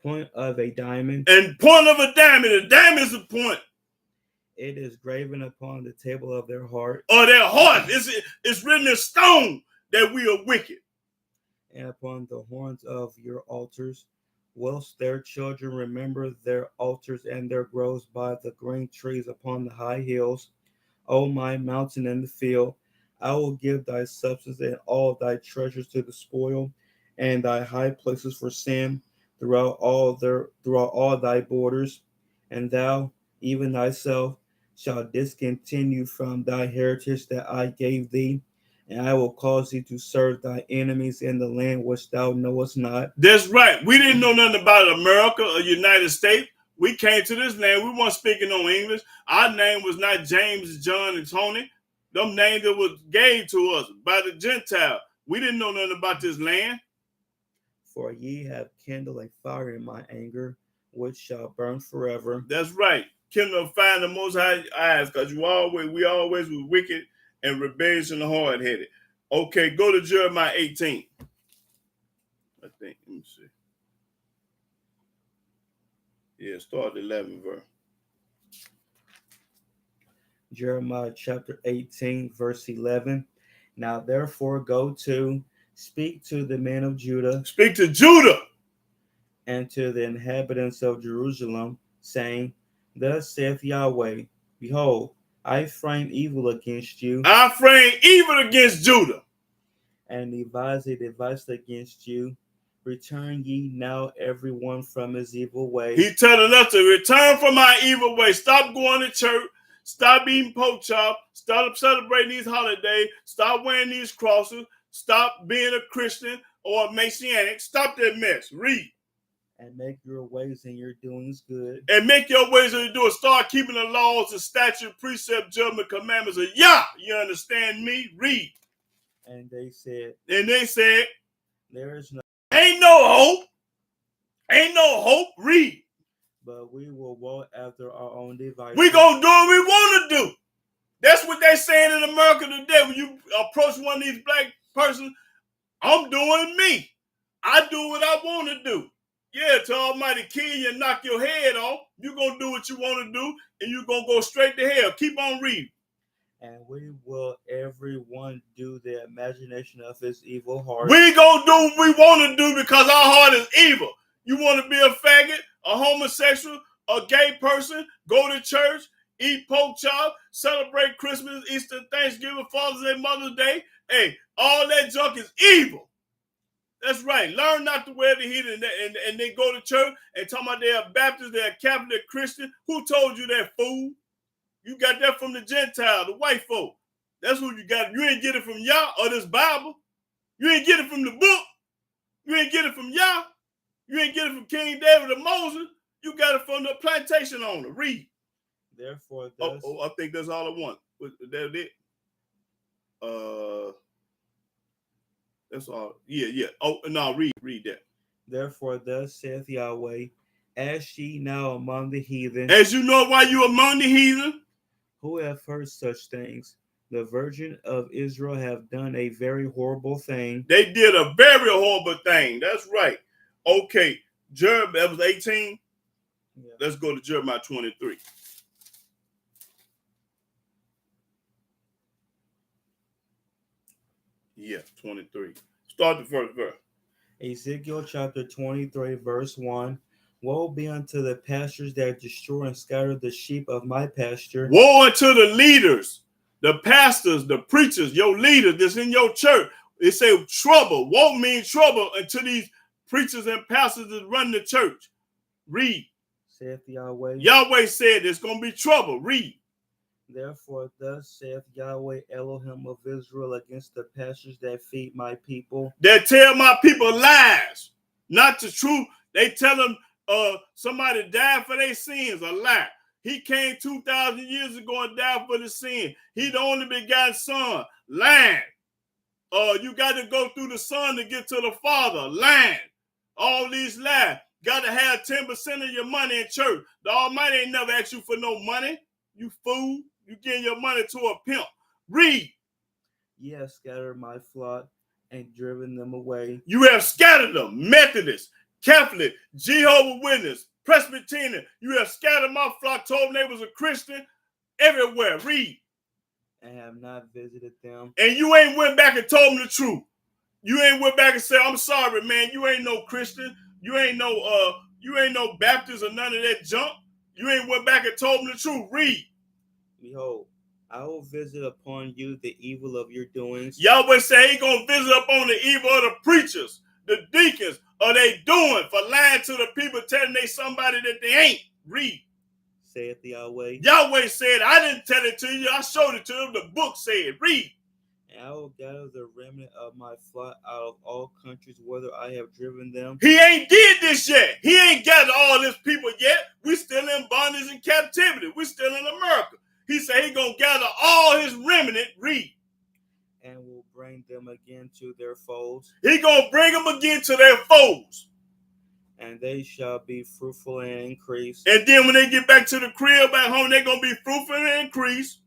point of a diamond. And point of a diamond. A diamond is a point. It is graven upon the table of their heart. Or their heart. It's written in stone that we are wicked. And upon the horns of your altars, whilst their children remember their altars and their groves by the green trees upon the high hills. O my mountain and the field, I will give thy substance and all thy treasures to the spoil, and thy high places for sin. throughout all thy borders, and thou, even thyself, shalt discontinue from thy heritage that I gave thee, and I will cause thee to serve thy enemies in the land which thou knowest not. That's right. We didn't know nothing about America or United States. We came to this land. We weren't speaking no English. Our name was not James, John, and Tony. Them names that was gave to us by the Gentile. We didn't know nothing about this land. For ye have kindled a fire in my anger, which shall burn forever. That's right. Kindle of fire in the Most High eyes, because we always were wicked and rebellious and hard-headed. Okay, go to Jeremiah 18. I think. Let me see. Yeah, start the 11th verse. Jeremiah chapter 18, verse 11. Now therefore go to, speak to the men of Judah. Speak to Judah. And to the inhabitants of Jerusalem, saying, Thus saith Yahweh, Behold, I frame evil against you. I frame evil against Judah. And devise a device against you. Return ye now every one from his evil way. He's telling us to return from our evil way. Stop going to church. Stop eating pork chop. Stop celebrating these holidays. Stop wearing these crosses. Stop being a Christian or a Messianic. Stop that mess. Read. And make your ways and your doings good. And make your ways and your doings. Start keeping the laws and statutes, precept, judgment, commandments of Yah. You understand me? Read. And they said, there is no. Ain't no hope. Ain't no hope. Read. But we will walk after our own devices. We gonna do what we want to do. That's what they're saying in America today. When you approach one of these black persons, I'm doing me. I do what I want to do. Yeah, till Almighty kill you and knock your head off, you're going to do what you want to do, and you're going to go straight to hell. Keep on reading. And we will everyone do the imagination of his evil heart. We going to do what we want to do because our heart is evil. You want to be a faggot, a homosexual, a gay person, go to church, eat pork chop, celebrate Christmas, Easter, Thanksgiving, Father's Day, Mother's Day. Hey, all that junk is evil. That's right. Learn not to wear the heathen and they go to church and talk about they're Baptist, they're Catholic, Christian. Who told you that, fool? You got that from the Gentile, the white folk. That's who you got. You ain't get it from Yah or this Bible. You ain't get it from the book. You ain't get it from Yah. You ain't get it from King David or Moses. You got it from the plantation owner. Read. Therefore, I think that's all I want. That's it. That's all. Yeah. Oh, no, read that. Therefore, thus saith Yahweh, as ye now among the heathen. As you know why you among the heathen? Who have heard such things? The virgin of Israel have done a very horrible thing. They did a very horrible thing. That's right. Okay. Jeremiah, that was 18. Yeah. Let's go to Jeremiah 23. Yeah, 23. Start the first verse. Ezekiel chapter 23, verse 1. Woe be unto the pastures that destroy and scatter the sheep of my pasture. Woe unto the leaders, the pastors, the preachers, your leaders that's in your church. It say trouble. Woe means trouble unto these preachers and pastors that run the church. Read. Saith Yahweh. Yahweh said there's going to be trouble. Read. Therefore, thus saith Yahweh Elohim of Israel against the pastors that feed my people. They tell my people lies, not the truth. They tell them somebody died for their sins, a lie. He came 2,000 years ago and died for the sin. He the only begotten son, lying. You got to go through the son to get to the father, lying. All these lies. Got to have 10% of your money in church. The Almighty ain't never asked you for no money. You fool. You giving your money to a pimp. Read. Ye have scattered my flock and driven them away. You have scattered them. Methodist, Catholic, Jehovah's Witness, Presbyterian. You have scattered my flock, told them they was a Christian everywhere. Read. And have not visited them. And you ain't went back and told them the truth. You ain't went back and said, I'm sorry, man. You ain't no Christian. You ain't no Baptist or none of that junk. You ain't went back and told them the truth. Read. Behold, I will visit upon you the evil of your doings. Yahweh say he gonna visit upon the evil of the preachers, the deacons are they doing for lying to the people, telling they somebody that they ain't? Read. Saith Yahweh. Yahweh said, I didn't tell it to you. I showed it to them. The book said, read. And I will gather the remnant of my flock out of all countries, whither I have driven them. He ain't did this yet. He ain't gathered all his people yet. We still in bondage and captivity. We still in America. He said he gonna gather all his remnant. Read. And will bring them again to their folds. He gonna bring them again to their foes. And they shall be fruitful and increase. And then when they get back to the crib back home, they're gonna be fruitful and increase.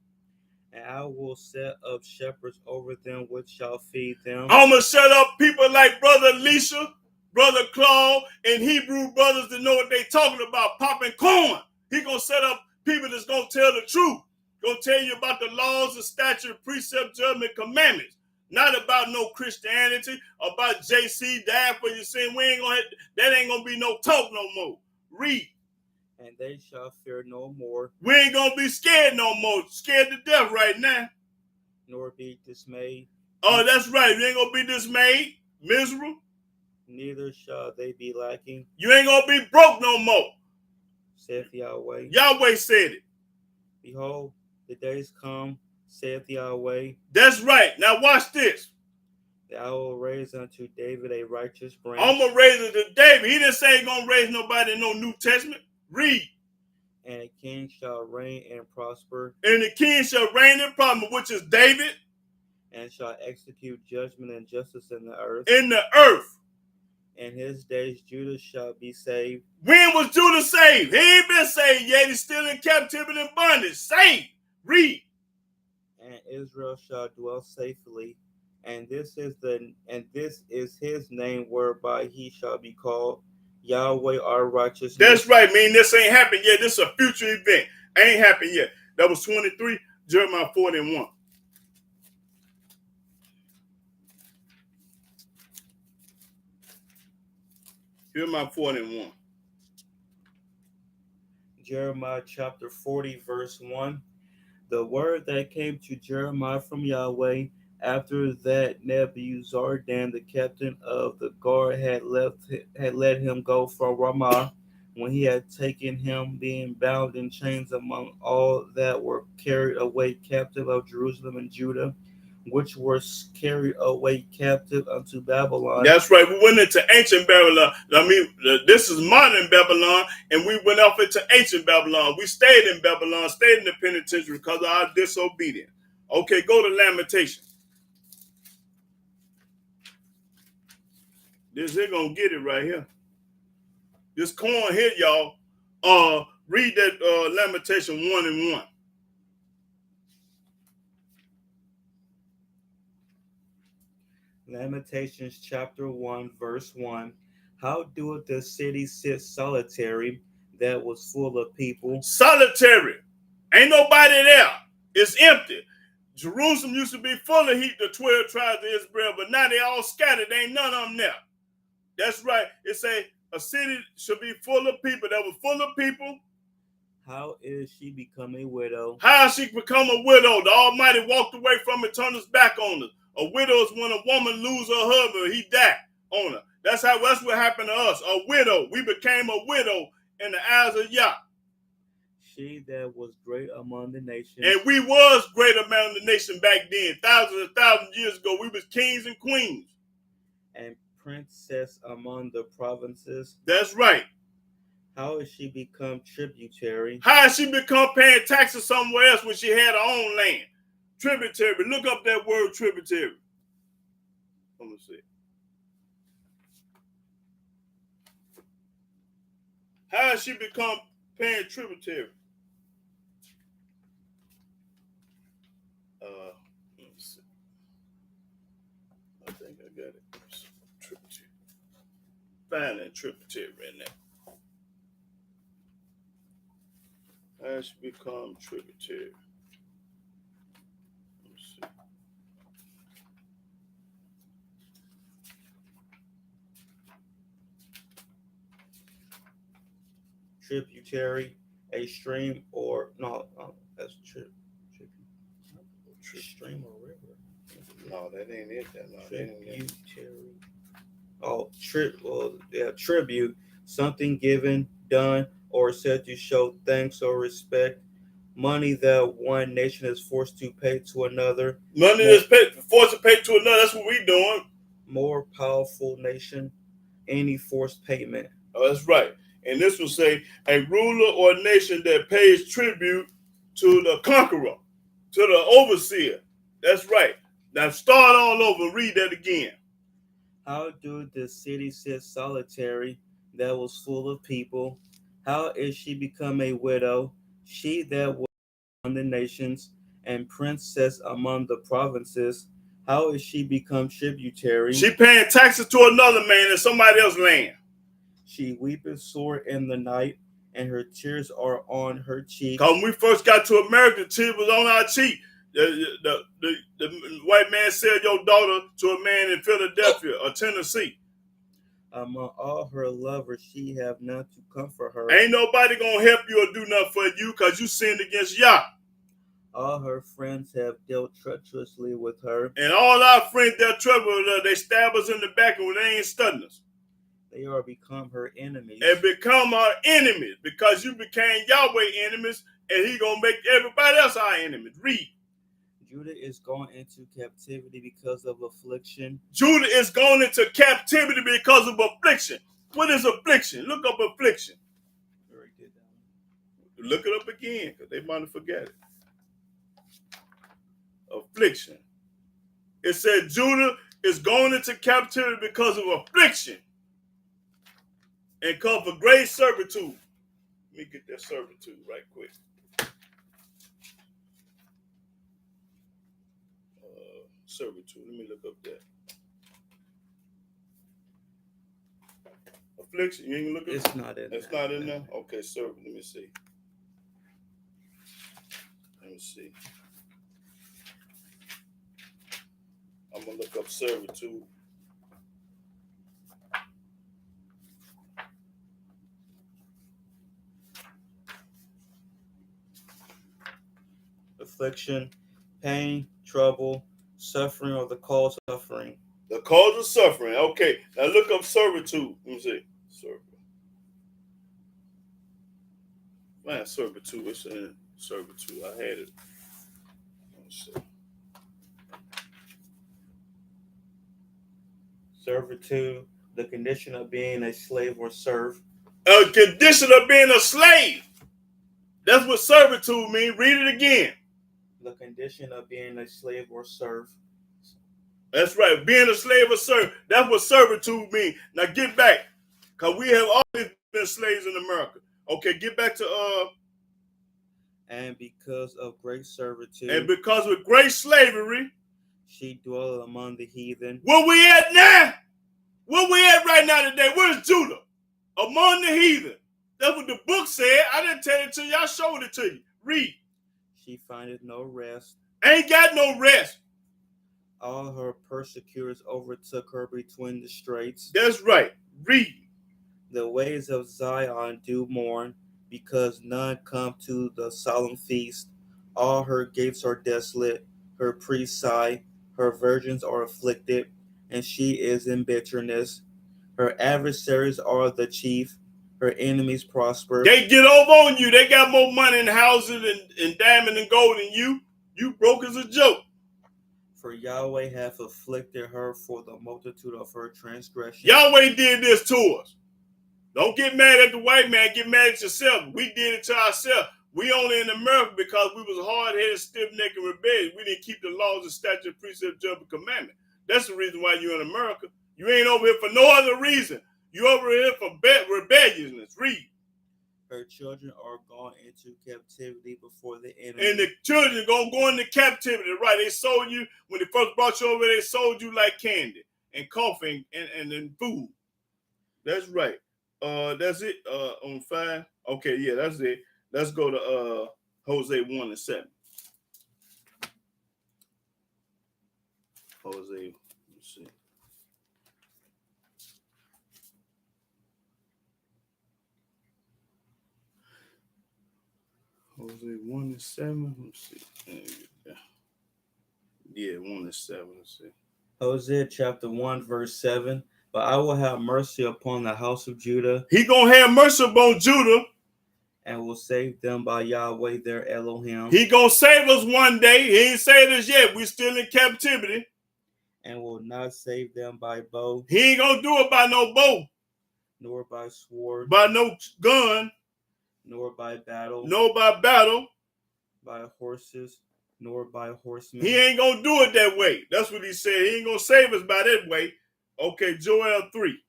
And I will set up shepherds over them, which shall feed them. I'm gonna set up people like Brother Alicia, Brother Claude, and Hebrew brothers that know what they talking about, popping corn. He gonna set up people that's gonna tell the truth, gonna tell you about the laws, the statute, precept, judgment, commandments. Not about no Christianity, about JC died for your sin. We ain't gonna that ain't gonna be no talk no more. Read. And they shall fear no more. We ain't gonna be scared no more. Scared to death right now. Nor be dismayed. Oh, that's right. You ain't gonna be dismayed, miserable. Neither shall they be lacking. You ain't gonna be broke no more. Saith Yahweh. Yahweh said it. Behold, the days come, saith Yahweh. That's right. Now watch this. That I will raise unto David a righteous branch. I'm gonna raise it to David. He didn't say he gonna raise nobody in no New Testament. Read. And a king shall reign and prosper. And the king shall reign and prosper, which is David. And shall execute judgment and justice in the earth. In the earth. In his days Judah shall be saved. When was Judah saved? He ain't been saved yet. He's still in captivity and bondage. Saved. Read. And Israel shall dwell safely. And this is his name whereby he shall be called Yahweh our righteousness. That's right, man. This ain't happened yet. This is a future event. Ain't happened yet. That was 23, Jeremiah 41. Jeremiah 41. Jeremiah chapter 40, verse 1. The word that came to Jeremiah from Yahweh after that Nebuzaradan, the captain of the guard, had let him go from Ramah, when he had taken him, being bound in chains among all that were carried away captive of Jerusalem and Judah, which were carried away captive unto Babylon. That's right. We went into ancient Babylon. I mean, this is modern Babylon, and we went off into ancient Babylon. We stayed in Babylon, stayed in the penitentiary because of our disobedience. Okay, go to Lamentations. This here gonna get it right here. This corn here, y'all. Read that Lamentation 1 and 1. Lamentations chapter 1, verse 1. How doeth the city sit solitary that was full of people? Solitary. Ain't nobody there. It's empty. Jerusalem used to be full of heat, the 12 tribes of Israel, but now they all scattered. There ain't none of them there. That's right. It say a city should be full of people. That was full of people. How is she become a widow? How she become a widow? The Almighty walked away from her, turned his back on her. A widow is when a woman loses her husband, he died on her. That's what happened to us. A widow. We became a widow in the eyes of Yah. She that was great among the nations. And we was great among the nation back then. Thousands and thousands of years ago, we was kings and queens. And princess among the provinces. That's right. How has she become tributary? How has she become paying taxes somewhere else when she had her own land? Tributary. Look up that word tributary. Let me see. How has she become paying tributary? Let me see. I think I got it. Tributary. Find that tributary in there. How has she become tributary? Tributary, a stream or no, that's stream or river. No, that ain't it. Tributary. tribute, something given, done, or said to show thanks or respect. Money that one nation is forced to pay to another. Money that's forced to pay to another. That's what we doing. More powerful nation, any forced payment. Oh, that's right. And this will say a ruler or nation that pays tribute to the conqueror, to the overseer. That's right. Now start all over. Read that again. How do the city sit solitary that was full of people? How is she become a widow, she that was among the nations, and princess among the provinces? How is she become tributary? She paying taxes to another man in somebody else's land. She weepeth sore in the night, and her tears are on her cheeks. Because when we first got to America, the tears was on our cheek. The white man sold your daughter to a man in Philadelphia or Tennessee. Among all her lovers, she have none to comfort her. Ain't nobody gonna help you or do nothing for you because you sinned against Yah. All her friends have dealt treacherously with her. And all our friends dealt treacherously with her. They stab us in the back and they ain't studying us. They are become her enemies. And become our enemies because you became Yahweh enemies, and he gonna make everybody else our enemies. Read. Judah is going into captivity because of affliction. Judah is going into captivity because of affliction. What is affliction? Look up affliction. Very good. Look it up again because they might forget it. Affliction. It said Judah is going into captivity because of affliction and come for great servitude. Let me get that servitude right quick. Servitude. Let me look up that. Affliction. You ain't look up. It's not in. It's not in there. Okay, servant. Let me see. Let me see. I'm gonna look up servitude. Affliction, pain, trouble, suffering, or the cause of suffering. The cause of suffering. Okay, now look up servitude. Let me see. Man, servitude. It's in servitude. I had it. Let's see. Servitude, the condition of being a slave or serf. A condition of being a slave. That's what servitude means. Read it again. The condition of being a slave or serf. That's right. Being a slave or serf. That's what servitude means. Now get back. Because we have always been slaves in America. Okay, get back to And because of great servitude. And because of great slavery. She dwelleth among the heathen. Where we at now? Where we at right now today? Where's Judah? Among the heathen. That's what the book said. I didn't tell it to you. I showed it to you. Read. She findeth no rest. Ain't got no rest. All her persecutors overtook her between the straits. That's right. Read. The ways of Zion do mourn, because none come to the solemn feast. All her gates are desolate. Her priests sigh. Her virgins are afflicted, and she is in bitterness. Her adversaries are the chief. Her enemies prosper. They get over on you. They got more money in houses and diamond and gold than you. You broke as a joke. For Yahweh hath afflicted her for the multitude of her transgressions. Yahweh did this to us. Don't get mad at the white man. Get mad at yourself. We did it to ourselves. We only in America because we was hard-headed, stiff-necked, and rebellious. We didn't keep the laws and statutes, precepts, judgment, commandment. That's the reason why you're in America. You ain't over here for no other reason. You over here for rebelliousness. Read. Her children are gone into captivity before the enemy. And the children gonna go into captivity, right? They sold you when they first brought you over. They sold you like candy and coffee and food. That's right. That's it. On 5. Okay, yeah, that's it. Let's go to Hosea 1:7. Hosea, let's see. Hosea 1:7. Let's see. Yeah, 1:7. Let's see. Hosea chapter 1, verse 7. But I will have mercy upon the house of Judah, He gonna have mercy upon Judah. and will save them by Yahweh their Elohim, He gonna save us one day. He ain't saved us yet. We still in captivity. and will not save them by bow, He ain't gonna do it by no bow, nor by sword, by no gun, nor by battle, no by battle. by horses, nor by horsemen. He ain't gonna do it that way. That's what he said. He ain't gonna save us by that way. Okay, Joel 3.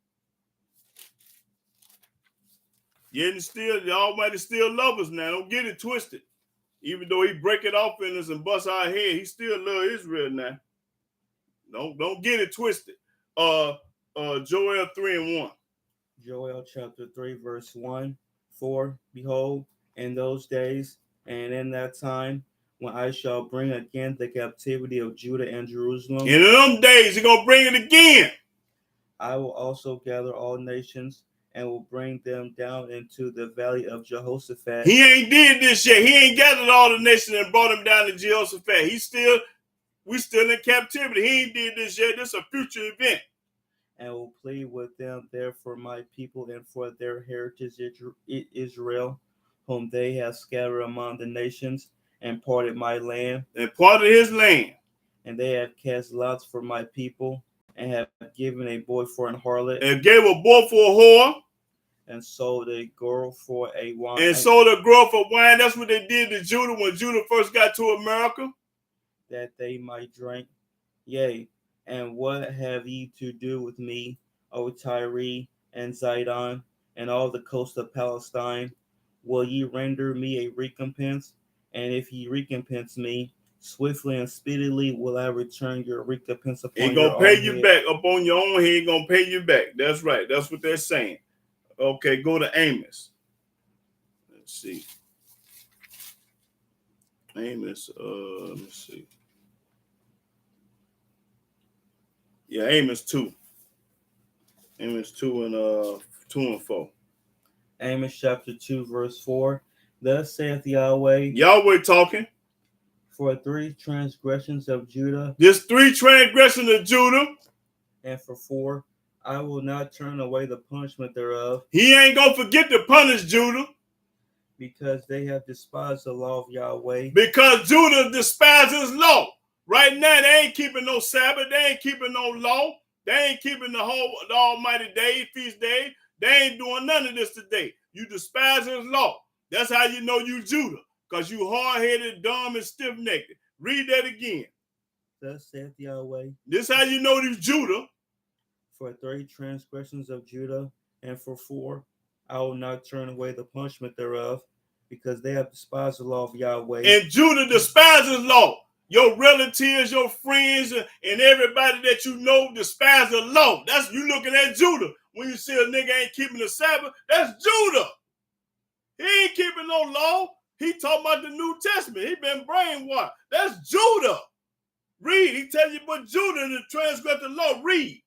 Yet still, the Almighty still love us now. Don't get it twisted. Even though he break it off in us and bust our head, he still love Israel now. Don't get it twisted. Joel 3:1. Joel chapter 3, verse 1, 4, Behold, in those days and in that time, when I shall bring again the captivity of Judah and Jerusalem, And in them days, he gonna bring it again. I will also gather all nations and will bring them down into the valley of Jehoshaphat. He ain't did this yet. He ain't gathered all the nations and brought them down to Jehoshaphat. We still in captivity. He ain't did this yet. This is a future event. And will plead with them there for my people and for their heritage Israel, whom they have scattered among the nations, and parted my land. And part of his land. And they have cast lots for my people, and have given a boy for an harlot, And gave a boy for a whore. and sold a girl for a wine. And sold a girl for wine. That's what they did to Judah when Judah first got to America. That they might drink. Yea, and what have ye to do with me, O Tyre and Zidon, and all the coast of Palestine? Will ye render me a recompense? And if ye recompense me, swiftly and speedily will I return your recompense upon He your gonna pay own you head. back upon your own head. He gonna pay you back. That's right. That's what they're saying. Okay, go to Amos. Let's see. Amos, let me see. Yeah, Amos 2. Amos 2 and 2 and 4. Amos chapter 2, verse 4. Thus saith Yahweh, Yahweh talking. for 3 transgressions of Judah, There's 3 transgressions of Judah. and for 4, I will not turn away the punishment thereof, He ain't gonna forget to punish Judah. because they have despised the law of Yahweh, Because Judah despises law. Right now, they ain't keeping no Sabbath. They ain't keeping no law. They ain't keeping the Almighty Day, feast day. They ain't doing none of this today. You despise his law. That's how you know you Judah. Because you hard-headed, dumb, and stiff-necked. Read that again. Thus saith Yahweh, This how you know you Judah. for 3 transgressions of Judah, and for 4, I will not turn away the punishment thereof, because they have despised the law of Yahweh. And Judah despises law. Your relatives, your friends, and everybody that you know despise the law. That's you looking at Judah. When you see a nigga ain't keeping the Sabbath, that's Judah. He ain't keeping no law. He talking about the New Testament. He been brainwashed. That's Judah. Read. He tell you about Judah to transgress the law. Read.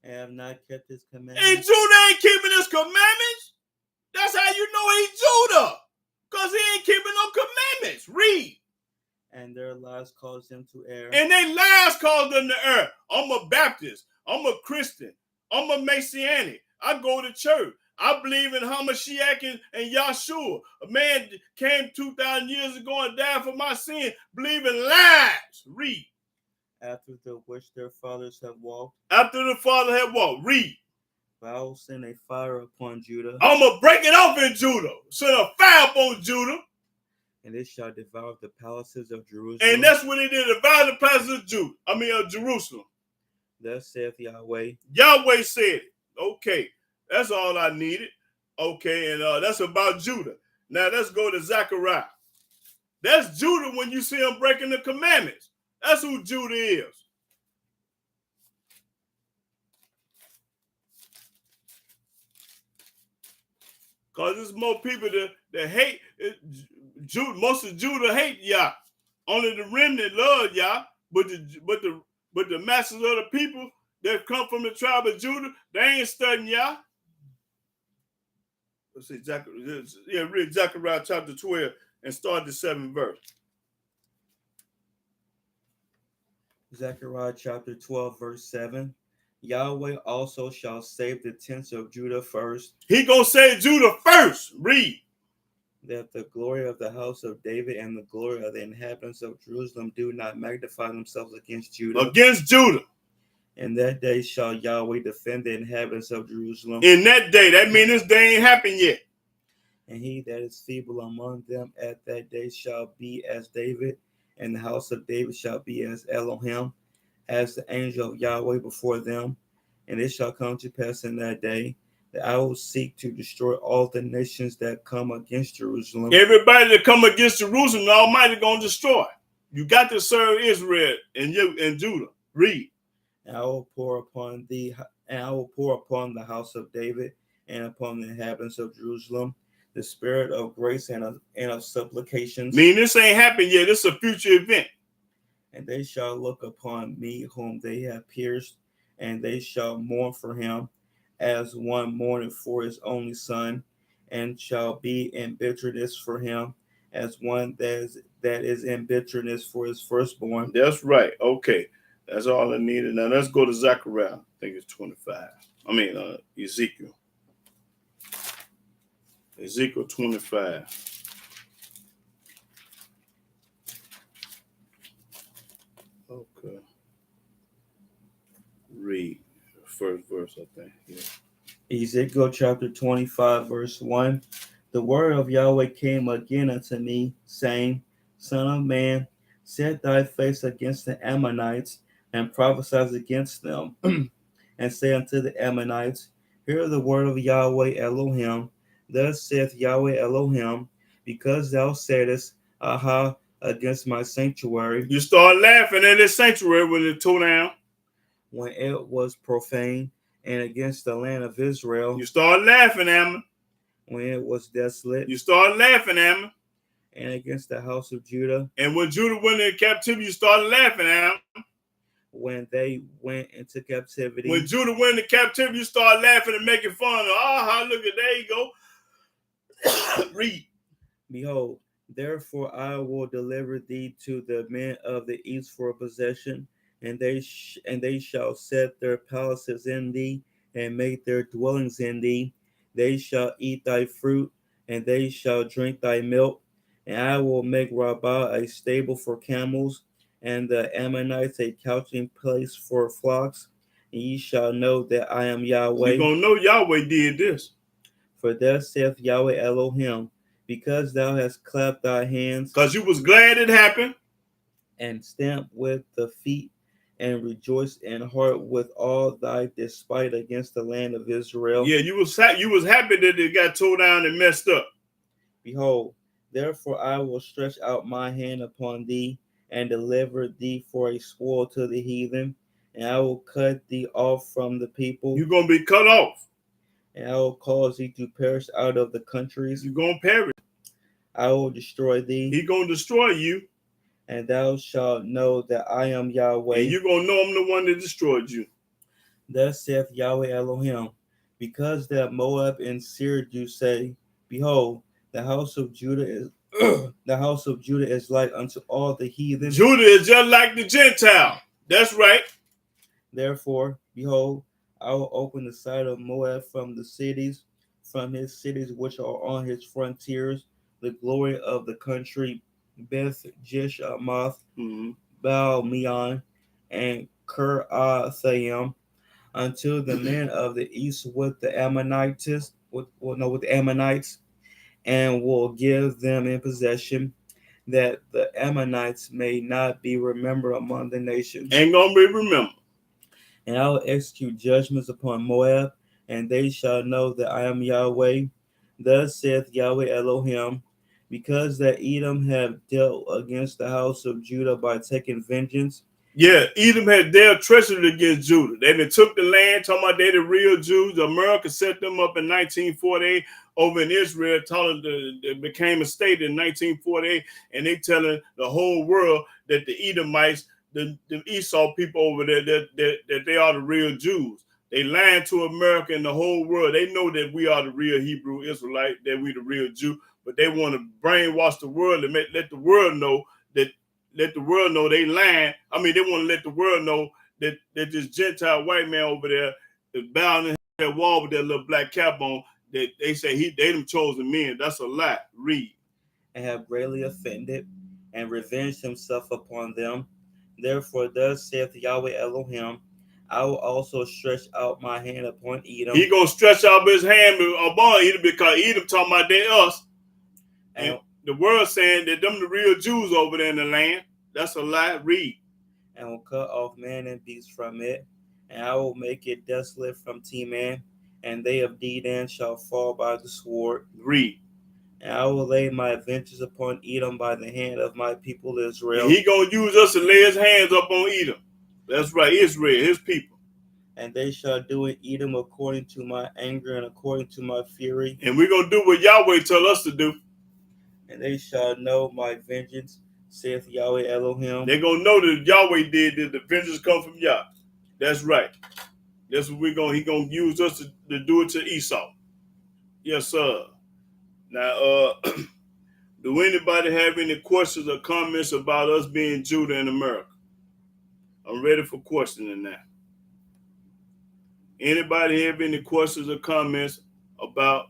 And have not kept his And commandments, Judah ain't keeping his commandments. That's how you know he's Judah. Because he ain't keeping no commandments. Read. and their lies caused them to err. And they lies caused them to err. I'm a Baptist. I'm a Christian. I'm a Messianic. I go to church. I believe in Hamashiach and Yahshua. A man came 2,000 years ago and died for my sin. Believe in lies. Read. After the which their fathers have walked, After the father had walked. Read. but I will send a fire upon Judah, I'm going to break it off in Judah. Send a fire upon Judah. and it shall devour the palaces of Jerusalem. And that's what it did. Devour the palaces of Jerusalem. Thus saith Yahweh. Yahweh said it. Okay. That's all I needed. Okay. And that's about Judah. Now let's go to Zechariah. That's Judah when you see him breaking the commandments. That's who Judah is. Because there's more people that hate. Most of Judah hate Yah. Only the remnant love Yah. But the masses of the people that come from the tribe of Judah, they ain't studying Yah. Let's see, read Zechariah chapter 12 and start the 7th verse. Zechariah chapter 12, verse 7. Yahweh also shall save the tents of Judah first, He gonna save Judah first. Read. that the glory of the house of David and the glory of the inhabitants of Jerusalem do not magnify themselves against Judah. Against Judah. In that day shall Yahweh defend the inhabitants of Jerusalem. In that day, that means this day ain't happened yet. And he that is feeble among them at that day shall be as David, and the house of David shall be as Elohim, as the angel of Yahweh before them. And it shall come to pass in that day that I will seek to destroy all the nations that come against Jerusalem. Everybody that come against Jerusalem, the Almighty gonna destroy. You got to serve Israel and Judah. Read. And I will pour upon thee, and I will pour upon the house of David and upon the inhabitants of Jerusalem the spirit of grace and of supplications. Mean this ain't happened yet. This is a future event. And they shall look upon me whom they have pierced, and they shall mourn for him, as one mourning for his only son, and shall be in bitterness for him, as one that is in bitterness for his firstborn. That's right. Okay. That's all I needed. Now let's go to Zechariah. I think it's 25. Ezekiel. Ezekiel 25. Okay. Read the first verse, I think. Yeah. Ezekiel chapter 25, verse 1. The word of Yahweh came again unto me, saying, Son of man, set thy face against the Ammonites, and prophesy against them, and say unto the Ammonites, Hear the word of Yahweh Elohim. Thus saith Yahweh Elohim, because thou saidest, Aha, against my sanctuary. You start laughing at this sanctuary when it tore down. When it was profane, and against the land of Israel. You start laughing at me. When it was desolate. You start laughing at me. And against the house of Judah. And when Judah went into captivity, you started laughing at them. When they went into captivity. When Judah went into captivity, you started laughing and making fun of, look at, there you go. Read. Behold, therefore I will deliver thee to the men of the east for a possession, and they shall set their palaces in thee, and make their dwellings in thee. They shall eat thy fruit, and they shall drink thy milk. And I will make Rabbah a stable for camels, and the Ammonites a couching place for flocks. And ye shall know that I am Yahweh. You're going to know Yahweh did this. For thus saith Yahweh Elohim, because thou hast clapped thy hands. Because you was glad it happened. And stamped with the feet, and rejoiced in heart with all thy despite against the land of Israel. Yeah, you was happy that it got tore down and messed up. Behold, therefore I will stretch out my hand upon thee, and deliver thee for a spoil to the heathen, and I will cut thee off from the people. You're going to be cut off. And I will cause thee to perish out of the countries. You're going to perish. I will destroy thee. He's going to destroy you. And thou shalt know that I am Yahweh. And you're going to know I'm the one that destroyed you. Thus saith Yahweh Elohim, because that Moab and Seir do say, Behold, the house of Judah is the house of Judah is like unto all the heathen. Judah is just like the Gentile. That's right. Therefore, behold, I will open the side of Moab from his cities which are on his frontiers, the glory of the country, Beth Jeshimoth, Baal Meon, and Kir-Athaim, unto the men of the east with the Ammonites, with the Ammonites, and will give them in possession, that the Ammonites may not be remembered among the nations. Ain't gonna be remembered. And I will execute judgments upon Moab, and they shall know that I am Yahweh. Thus saith Yahweh Elohim, because that Edom have dealt against the house of Judah by taking vengeance. Yeah, Edom had their treachery against Judah. They done took the land, talking about they the real Jews. America set them up in 1948 over in Israel, telling it became a state in 1948, and they telling the whole world that the Edomites, the Esau people over there, that they are the real Jews. They lying to America and the whole world. They know that we are the real Hebrew Israelite, that we the real Jew, but they want to brainwash the world and let the world know that. Let the world know they lying. I mean, they want to let the world know that this Gentile white man over there is bound in that wall with that little black cap on. That they say they them chosen men. That's a lie. Read. And have greatly offended, and revenged himself upon them. Therefore, thus saith Yahweh Elohim, I will also stretch out my hand upon Edom. He gonna stretch out his hand upon Edom because Edom talking about they us. And the world saying that them the real Jews over there in the land. That's a lie. Read. And will cut off man and beast from it, and I will make it desolate from Teman, and they of Dedan shall fall by the sword. Read. And I will lay my vengeance upon Edom by the hand of my people Israel. And he gonna use us to lay his hands up on Edom. That's right, Israel, his people. And they shall do in Edom according to my anger and according to my fury. And we're gonna do what Yahweh tell us to do. And they shall know my vengeance, saith Yahweh Elohim. They're gonna know that Yahweh did that the vengeance come from Yah. That's right. That's what he gonna use us to do it to Esau. Yes, sir. Now, do anybody have any questions or comments about us being Judah in America? I'm ready for questioning now. Anybody have any questions or comments about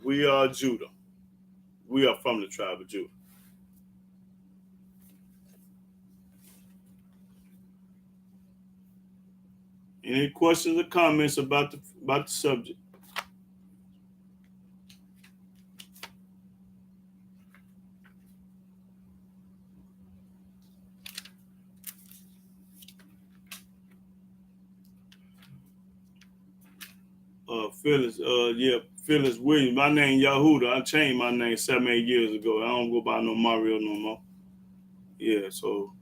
we are Judah? We are from the tribe of Judah. Any questions or comments about the subject? Phyllis, Phyllis Williams. My name Yahuda. I changed my name 7-8 years ago. I don't go by no Mario no more. Yeah, so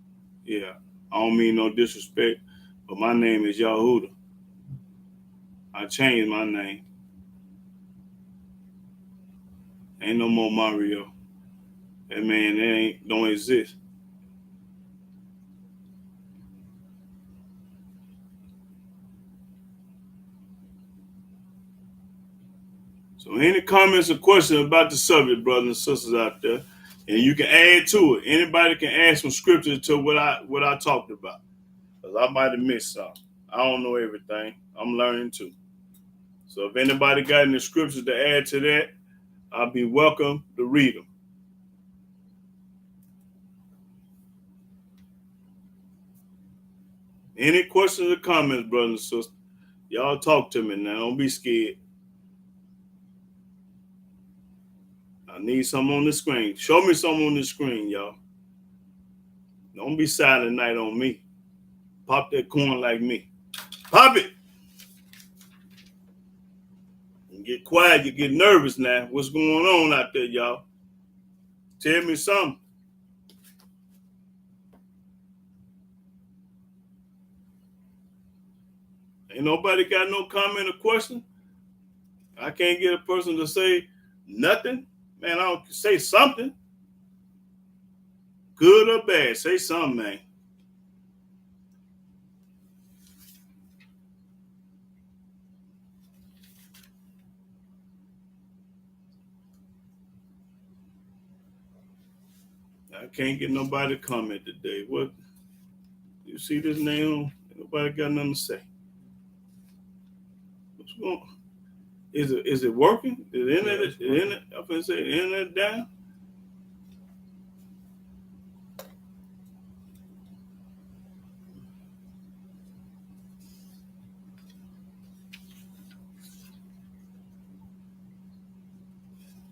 yeah, I don't mean no disrespect, but my name is Yahuda. I changed my name. Ain't no more Mario. That man don't exist. So any comments or questions about the subject, brothers and sisters out there, and you can add to it. Anybody can add some scripture to what I talked about, because I might have missed something. I don't know everything. I'm learning too. So if anybody got any scriptures to add to that, I'll be welcome to read them. Any questions or comments, brothers and sisters? Y'all talk to me now. Don't be scared. I need something on the screen. Show me something on the screen, y'all. Don't be silent night on me. Pop that corn like me. Pop it. You get quiet. You get nervous now. What's going on out there, y'all? Tell me something. Ain't nobody got no comment or question? I can't get a person to say nothing? Man, I don't say something. Good or bad, say something, man. I can't get nobody to comment today. What? You see this name? Nobody got nothing to say. What's going on? Is it working? Is the internet? I'm gonna say the internet down.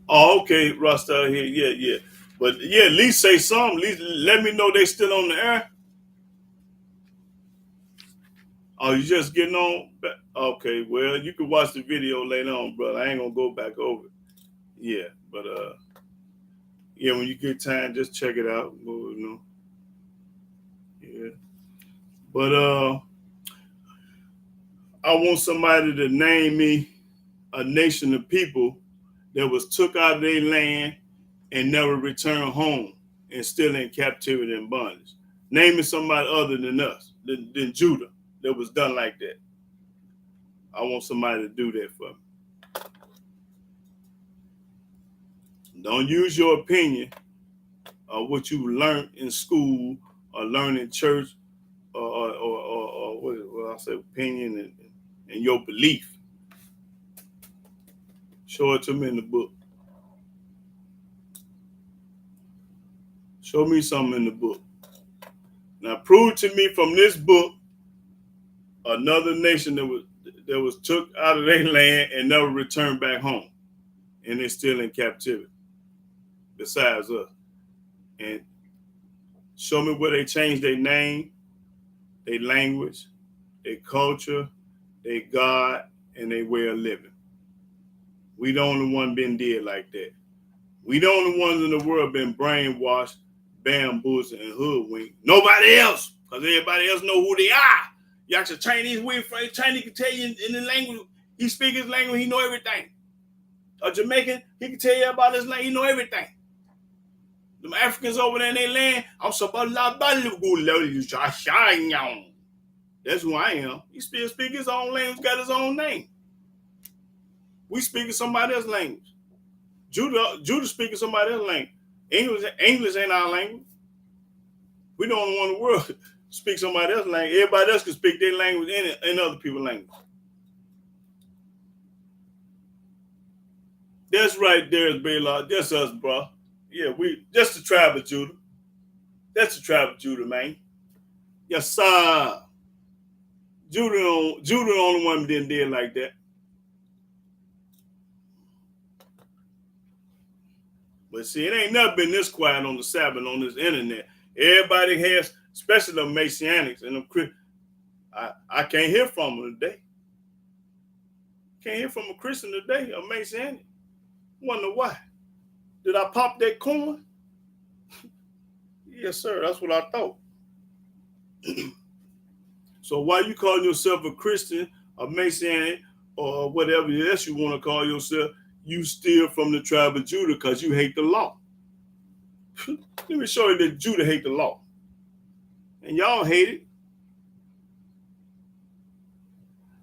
Oh, okay, Rasta here. Yeah. But yeah, at least say something. At least let me know they still on the air. Oh, you just getting on? Okay, well, you can watch the video later on, brother. I ain't gonna go back over it. Yeah, but yeah, when you get time, just check it out. Yeah. But I want somebody to name me a nation of people that was took out of their land and never returned home and still in captivity and bondage. Name me somebody other than us, than Judah, that was done like that. I want somebody to do that for me. Don't use your opinion of what you learned in school or learned in church say opinion and your belief. Show it to me in the book. Show me something in the book. Now prove to me from this book another nation that was took out of their land and never returned back home, and they're still in captivity. Besides us, and show me where they changed their name, their language, their culture, their God, and their way of living. We the only one been dead like that. We the only ones in the world been brainwashed, bamboozled, and hoodwinked. Nobody else, because everybody else know who they are. You ask a Chinese, Chinese can tell you in the language. He speak his language, he know everything. A Jamaican, he can tell you about his language, he know everything. Them Africans over there in their land, that's who I am. He still speak his own language, got his own name. We speaking somebody else's language. Judah speaking somebody else's language. English ain't our language. We the only one in the world speak somebody else's language. Everybody else can speak their language in other people's language. That's right there, Baylor. That's us, bro. Yeah, that's the tribe of Judah. That's the tribe of Judah, man. Yes, sir. Judah the only one that didn't did like that. But see, it ain't never been this quiet on the Sabbath on this internet. Everybody has, especially the Messianics and them. I can't hear from them today. Can't hear from a Christian today, a Messianic. Wonder why. Did I pop that corn? Yes, sir. That's what I thought. So why you calling yourself a Christian, a Messianic, or whatever else you want to call yourself, you steal from the tribe of Judah because you hate the law. Let me show you that Judah hate the law. And y'all hate it.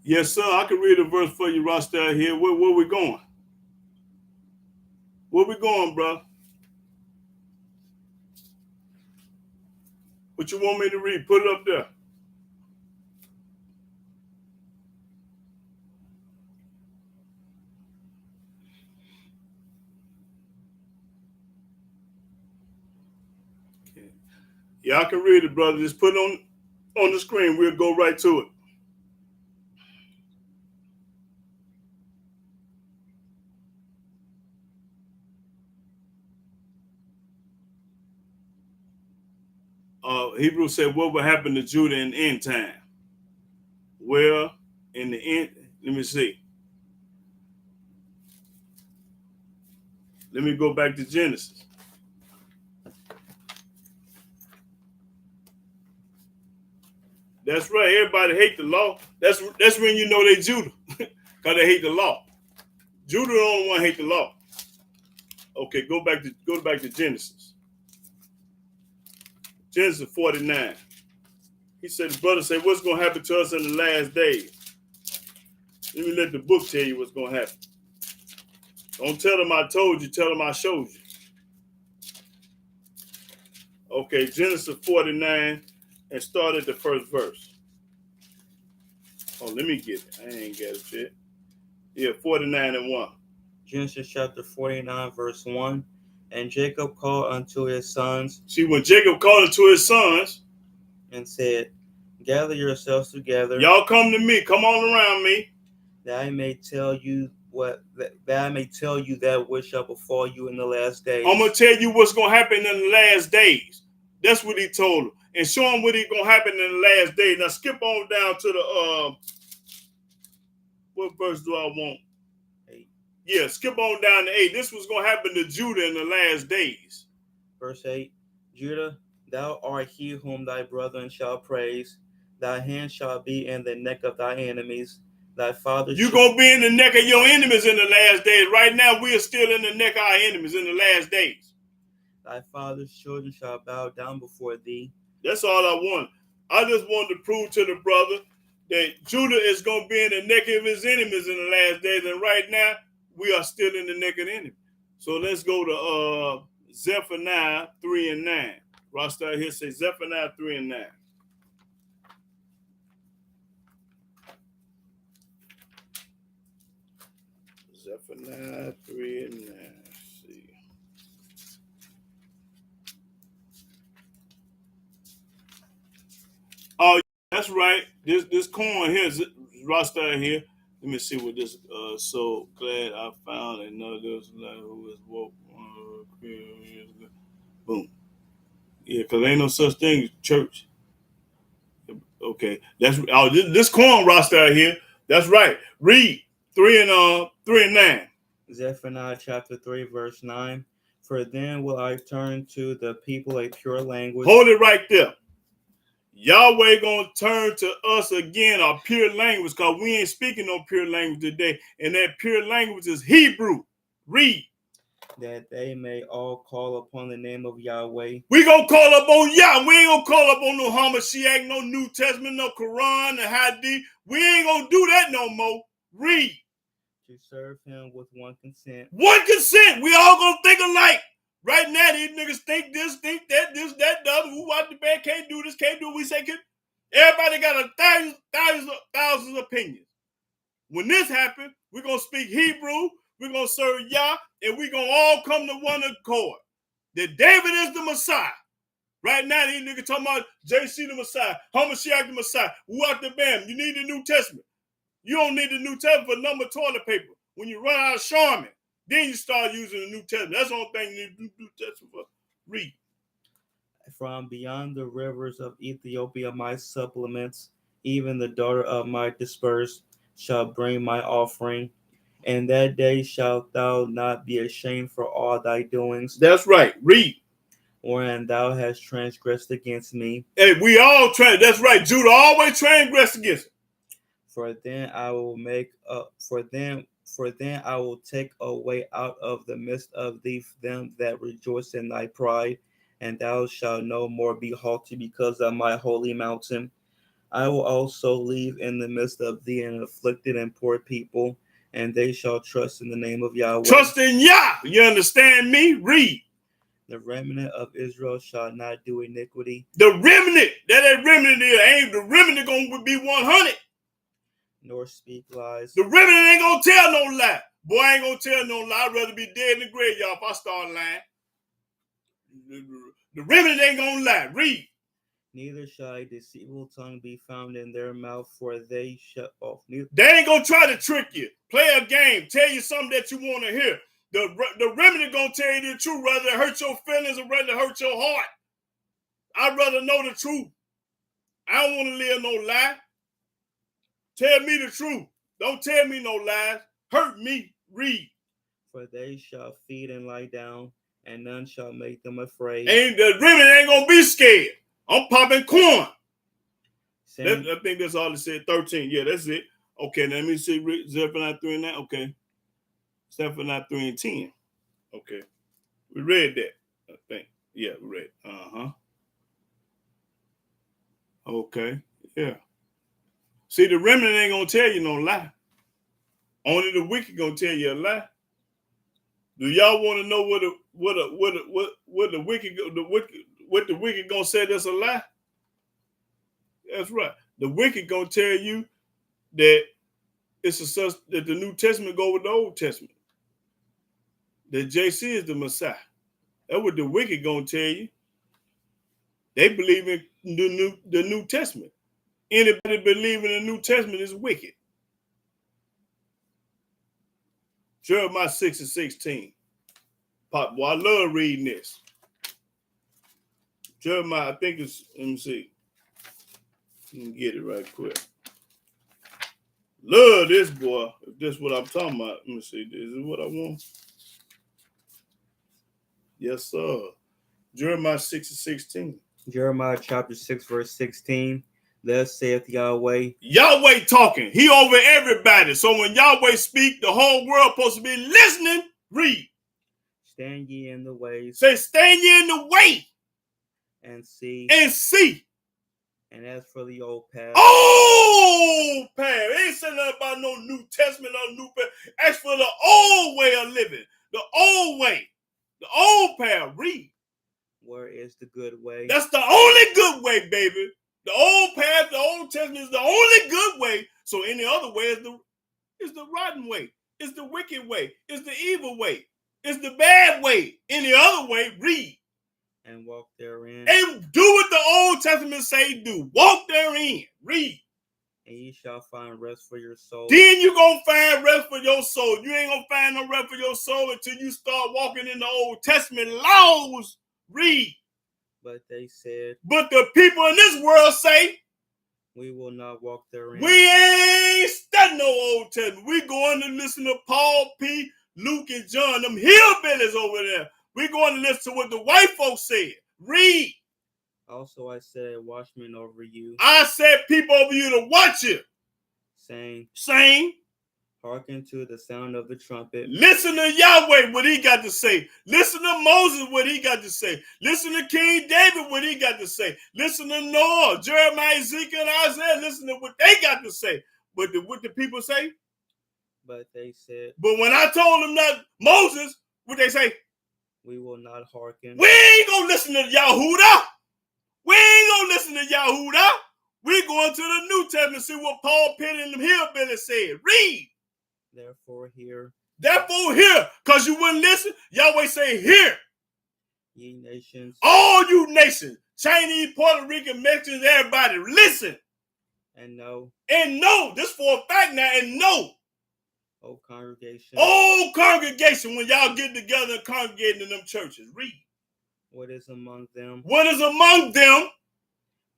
Yes, sir. I can read a verse for you, Rasta, here. Where we going? Where we going, bro? What you want me to read? Put it up there. Okay. Yeah, I can read it, brother. Just put it on the screen. We'll go right to it. Hebrews said, what will happen to Judah in the end time? Well, in the end, let me see. Let me go back to Genesis. That's right. Everybody hate the law. That's when you know they Judah, because they hate the law. Judah the only one hate the law. Okay, go back to Genesis. Genesis 49. He said, the brother said, what's going to happen to us in the last days? Let me let the book tell you what's going to happen. Don't tell them I told you, tell them I showed you. Okay, Genesis 49, and start at the first verse. Oh, let me get it. I ain't got it yet. Yeah, 49 and 1. Genesis chapter 49, verse 1. And Jacob called unto his sons. See, when Jacob called unto his sons and said, gather yourselves together. Y'all come to me. Come on around me. That I may tell you that which shall befall you in the last days. I'm going to tell you what's going to happen in the last days. That's what he told them. And show them what is going to happen in the last days. Now skip on down to the, what verse do I want? 8. Yeah, skip on down to 8. This was going to happen to Judah in the last days. Verse 8, Judah, thou art he whom thy brethren shall praise. Thy hand shall be in the neck of thy enemies. Thy father. You're going to be in the neck of your enemies in the last days. Right now, we are still in the neck of our enemies in the last days. Thy father's children shall bow down before thee. That's all I want. I just wanted to prove to the brother that Judah is going to be in the neck of his enemies in the last days. And right now, we are still in the neck of the enemy. So let's go to Zephaniah 3 and 9. Rasta here says Zephaniah 3 and 9. Zephaniah 3 and 9. Let's see. Oh, that's right. This corn here is Rasta here. Let me see what this. So glad I found another like who is woke. Boom. Yeah, because ain't no such thing as church. Okay, that's this corn Rasta here. That's right. Read 3 and 9. Zephaniah chapter 3, verse 9. For then will I turn to the people a pure language. Hold it right there. Yahweh gonna turn to us again our pure language, because we ain't speaking no pure language today, and that pure language is Hebrew. Read. That they may all call upon the name of Yahweh. We gonna call up on Yah. We ain't gonna call up on no Hamashiach, no New Testament, no Quran, no Hadith. We ain't gonna do that no more. Read. To serve him with one consent. One consent. We all gonna think alike. Right now, these niggas think this, think that, this, that, the other. Who watch the band can't do this, can't do what we say can. Everybody got thousands of opinions. When this happens, we're gonna speak Hebrew, we're gonna serve Yah, and we're gonna all come to one accord. That David is the Messiah. Right now, these niggas talking about JC the Messiah, Hamashiach the Messiah. What the bam? You need the New Testament. You don't need the New Testament for number toilet paper. When you run out of Charmin, then you start using the New Testament. That's the only thing you need the New Testament for. Read. From beyond the rivers of Ethiopia, my supplements, even the daughter of my dispersed, shall bring my offering. And that day shalt thou not be ashamed for all thy doings. That's right. Read. Wherein thou hast transgressed against me. Hey, we all that's right. Judah always transgressed against it. For then I will make up. For then I will take away out of the midst of thee them that rejoice in thy pride, and thou shalt no more be haughty because of my holy mountain. I will also leave in the midst of thee an afflicted and poor people, and they shall trust in the name of Yahweh. Trust in Yah. You understand me? Read. The remnant of Israel shall not do iniquity. The remnant, that remnant there, ain't the remnant gonna be 100. Nor speak lies. The remnant ain't gonna tell no lie. Boy, I ain't gonna tell no lie. I'd rather be dead in the graveyard if I start lying. The remnant ain't gonna lie. Read. Neither shall a deceitful tongue be found in their mouth, for they shut off. They ain't gonna try to trick you. Play a game. Tell you something that you want to hear. The remnant gonna tell you the truth, rather than hurt your feelings or rather hurt your heart. I'd rather know the truth. I don't want to live no lie. Tell me the truth. Don't tell me no lies. Hurt me. Read. For they shall feed and lie down, and none shall make them afraid. And the remnant ain't gonna be scared. I'm popping corn. I think that's all it said. 13. Yeah, that's it. Okay, let me see. Zephaniah 3 and 9. Okay. Zephaniah 3 and 10. Okay. We read that, I think. Yeah, we read. Uh-huh. Okay. Yeah. See, the remnant ain't gonna tell you no lie. Only the wicked gonna tell you a lie. Do y'all want to know what the wicked gonna say that's a lie? That's right. The wicked gonna tell you that that the New Testament go with the Old Testament. That JC is the Messiah. That's what the wicked gonna tell you. They believe in the New Testament. Anybody believing in the New Testament is wicked. Jeremiah 6 and 16. Pop, boy, I love reading this. Jeremiah, I think it's, let me see. Let me get it right quick. Love this, boy. If this is what I'm talking about. Let me see. Is this what I want? Yes, sir. Jeremiah 6 and 16. Jeremiah chapter 6, verse 16. Thus saith Yahweh. Yahweh talking. He over everybody. So when Yahweh speak, the whole world supposed to be listening. Read. Stand ye in the ways. Say, stand ye in the way. And see. And see. And as for the old path. Old path. It ain't saying nothing about no New Testament or new path. As for the old way of living. The old way. The old path. Read. Where is the good way? That's the only good way, baby. The old path, the Old Testament is the only good way. So any other way is the rotten way. It's the wicked way. It's the evil way. It's the bad way. Any other way, read. And walk therein. And do what the Old Testament say do. Walk therein. Read. And ye shall find rest for your soul. Then you gonna find rest for your soul. You ain't gonna find no rest for your soul until you start walking in the Old Testament laws. Read. But they said, but the people in this world say, we will not walk therein. We ain't studying no Old Testament. We going to listen to Paul, P, Luke, and John, them hillbillies over there. We going to listen to what the white folks said. Read. Also I said, watchmen over you. I said people over you to watch you. Saying, hearken to the sound of the trumpet. Listen to Yahweh, what he got to say. Listen to Moses, what he got to say. Listen to King David, what he got to say. Listen to Noah, Jeremiah, Ezekiel, and Isaiah. Listen to what they got to say. But what the people say? But they said. But when I told them that Moses, what they say? We will not hearken. We ain't going to listen to Yahudah. We ain't going to listen to Yahudah. We going to the New Testament and see what Paul Pitt and them hillbillies said. Read. Therefore hear, because you wouldn't listen. Yahweh say, hear. Ye nations. All you nations, Chinese, Puerto Rican, Mexicans, everybody, listen. And know. This for a fact now, and know. O congregation. Oh, congregation, when y'all get together and congregate in them churches, read. What is among them?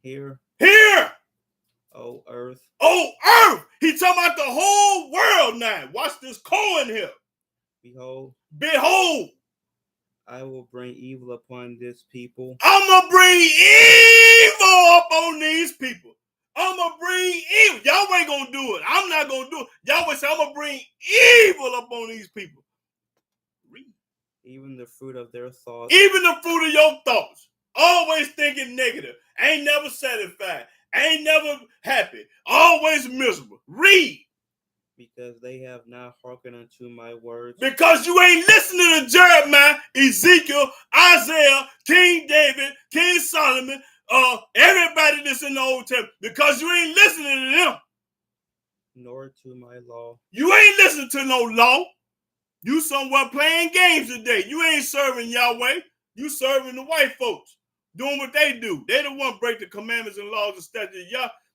Hear. O earth. He talking about the whole world now. Watch this coin here. Behold. I will bring evil upon this people. I'm going to bring evil upon these people. I'm going to bring evil. Y'all ain't going to do it. I'm not going to do it. Yahweh say, I'm going to bring evil upon these people. Read. Even the fruit of their thoughts. Even the fruit of your thoughts. Always thinking negative. Ain't never satisfied. Ain't never happy. Always miserable. Read. Because they have not hearkened unto my words. Because you ain't listening to Jeremiah, Ezekiel, Isaiah, King David, King Solomon, everybody that's in the Old Testament. Because you ain't listening to them. Nor to my law. You ain't listening to no law. You somewhere playing games today. You ain't serving Yahweh. You serving the white folks. Doing what they do. They the one break the commandments and laws and statutes.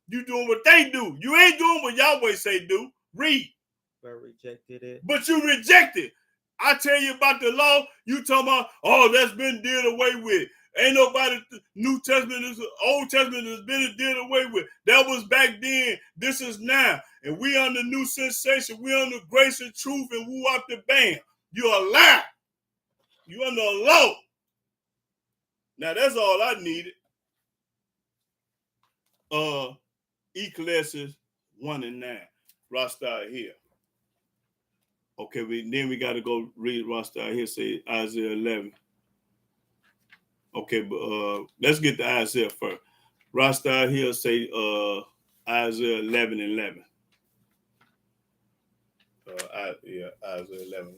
You doing what they do. You ain't doing what Yahweh say do. Read. But you rejected. I tell you about the law. You talking about, that's been did away with. Ain't nobody, New Testament, Old Testament has been did away with. That was back then. This is now. And we on the new sensation. We on the grace and truth and woo up the band. You're a lie. You under a law. Now that's all I needed. Ecclesiastes 1 and 9. Rasta here. Okay, we got to go read Rasta here, say Isaiah 11. Okay, but let's get to Isaiah first. Rasta here say Isaiah 11 and 11. Isaiah 11.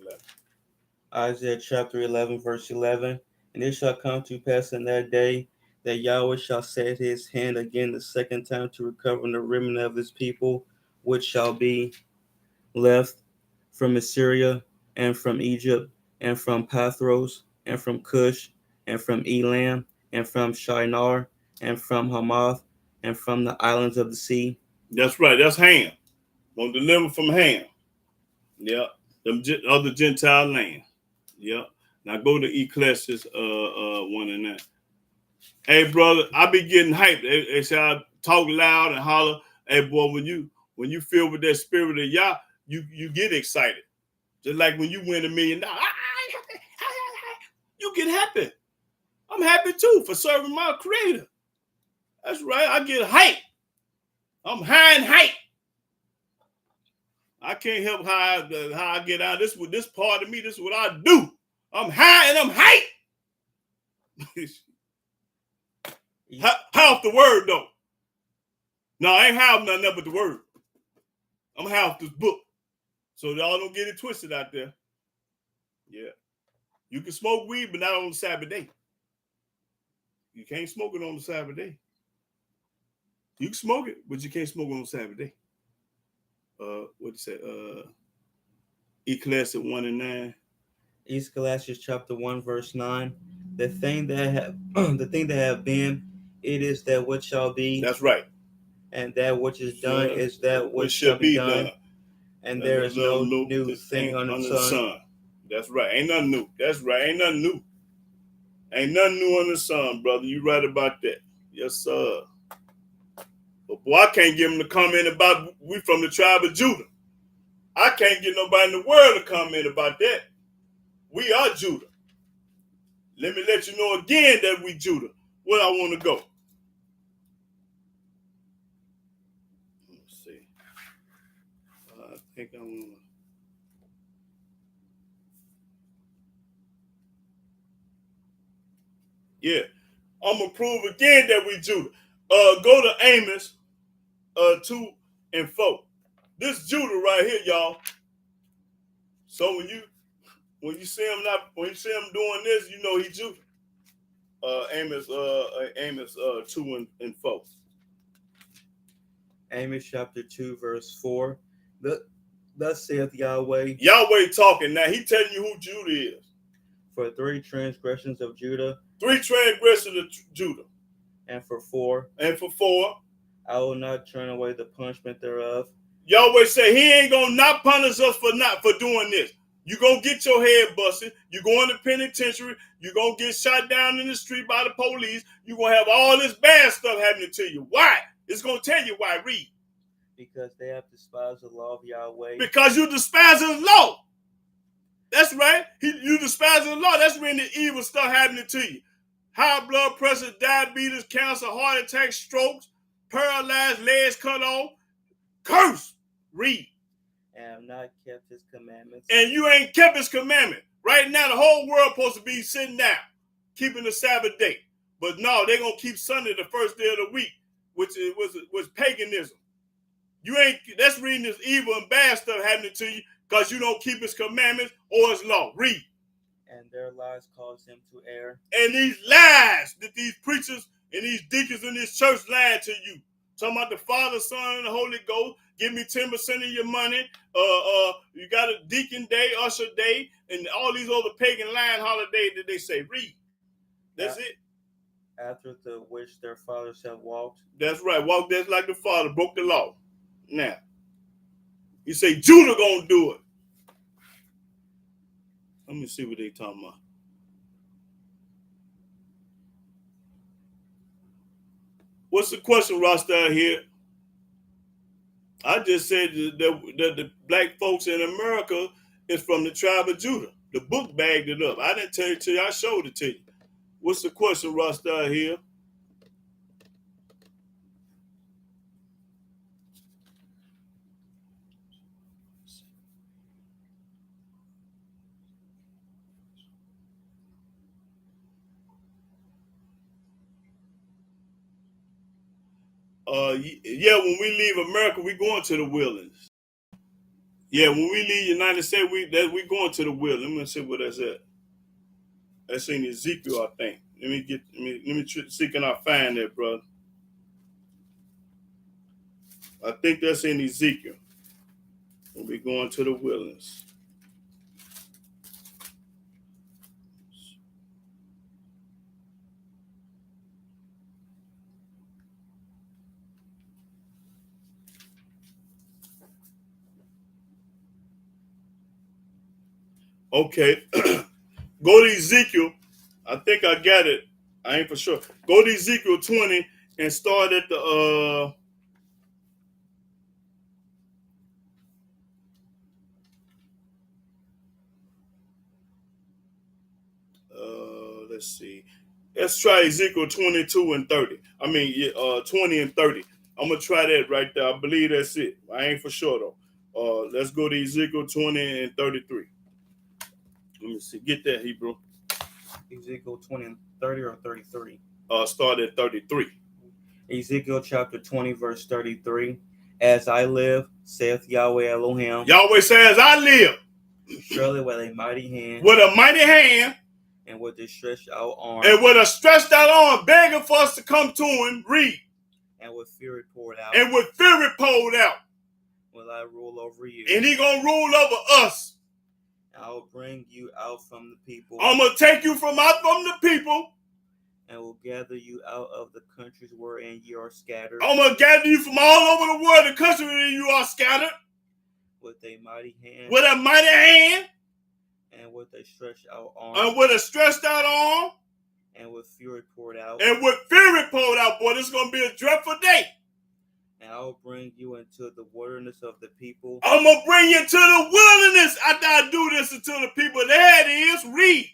Isaiah chapter 11, verse 11. And it shall come to pass in that day that Yahweh shall set his hand again the second time to recover the remnant of his people, which shall be left from Assyria and from Egypt and from Pathros and from Cush and from Elam and from Shinar and from Hamath and from the islands of the sea. That's right. That's Ham. Gonna deliver from Ham. Yeah. Them other Gentile land. Yeah. Now go to Ecclesiastes 1 and 9. Hey brother, I be getting hyped. They say I talk loud and holler. Hey boy, when you feel with that spirit of Yah, you get excited. Just like when you win $1 million. You get happy. I'm happy too for serving my creator. That's right. I get hyped. I'm high and hype. I can't help how I get out. This part of me, this is what I do. I'm high and I'm hype. High off the word though. No, I ain't high off nothing but the word. I'm high off this book. So y'all don't get it twisted out there. Yeah. You can smoke weed, but not on the Sabbath day. You can't smoke it on the Sabbath day. You can smoke it, but you can't smoke it on the Sabbath day. What you say? Ecclesiastes 1 and 9. Ecclesiastes chapter 1 verse 9. The thing that have been, it is that which shall be. That's right. And that which is done is that which shall be done. And there is no new new thing under the sun. That's right. Ain't nothing new. That's right. Ain't nothing new. Ain't nothing new under the sun, brother. You right about that. Yes, sir. But boy, I can't get him to comment about we from the tribe of Judah. I can't get nobody in the world to comment about that. We are Judah. Let me let you know again that we Judah. Where I want to go. Let's see. I think I'm... Yeah. I'm going to prove again that we Judah. Go to Amos 2 and 4. This Judah right here, y'all. So when you see him doing this, you know he Judah. Amos 2 and 4. Amos chapter 2 verse 4. Thus saith Yahweh. Yahweh talking now. He telling you who Judah is. For 3 transgressions of Judah. 3 transgressions of Judah. And for 4. I will not turn away the punishment thereof. Yahweh said he ain't gonna not punish us for doing this. You gonna get your head busted. You going to penitentiary. You gonna get shot down in the street by the police. You gonna have all this bad stuff happening to you. Why? It's gonna tell you why. Read. Because they have despised the law of Yahweh. Because you despise his law. That's right. You despise the law. That's when the evil stuff happening to you. High blood pressure, diabetes, cancer, heart attack, strokes, paralyzed, legs cut off. Curse. Read. And have not kept his commandments. And you ain't kept his commandment. Right now, the whole world supposed to be sitting down, keeping the Sabbath day. But no, they're going to keep Sunday the first day of the week, which was paganism. You ain't, that's reading this evil and bad stuff happening to you because you don't keep his commandments or his law. Read. And their lies cause him to err. And these lies that these preachers and these deacons in this church lying to you. Talking about the Father, Son, and the Holy Ghost. Give me 10% of your money. You got a deacon day, usher day, and all these other pagan lying holidays that they say. Read. That's it. After the which their fathers have walked. That's right. Walked just like the Father. Broke the law. Now, you say Judah gonna do it. Let me see what they talking about. What's the question, Rasta, here? I just said that the black folks in America is from the tribe of Judah. The book bagged it up. I didn't tell it to you. I showed it to you. What's the question, Rasta, here? Yeah, when we leave America, we going to the wilderness. Yeah, when we leave United States, we going to the wilderness. Let me see what that's at. That's in Ezekiel, I think. Let me see, can I find that, brother? I think that's in Ezekiel. When we going to the wilderness. Okay. Go to Ezekiel. I think I got it. I ain't for sure. Go to Ezekiel 20 and start at the let's see. Let's try Ezekiel 22 and 30. 20 and 30. I'm gonna try that right there. I believe that's it. I ain't for sure though. Let's go to Ezekiel 20 and 33. Let me see. Get that, Hebrew. Ezekiel 20 and 30 or 33? Start at 33. Ezekiel chapter 20, verse 33. As I live, saith Yahweh Elohim. Yahweh says, I live. Surely with a mighty hand. With a mighty hand. And with a stretched out arm. And with a stretched out arm, begging for us to come to him. Read. And with fury poured out. And with fury poured out. Will I rule over you. And he gonna rule over us. I will bring you out from the people. I'm going to take you from out from the people. And will gather you out of the countries wherein you are scattered. I'm going to gather you from all over the world, the country wherein you are scattered. With a mighty hand. With a mighty hand. And with a stretched out arm. And with a stretched out arm. And with fury poured out. And with fury poured out, boy, this is going to be a dreadful day. And I will bring you into the wilderness of the people. I'm going to bring you to the wilderness after I do this until the people. There it is. Read.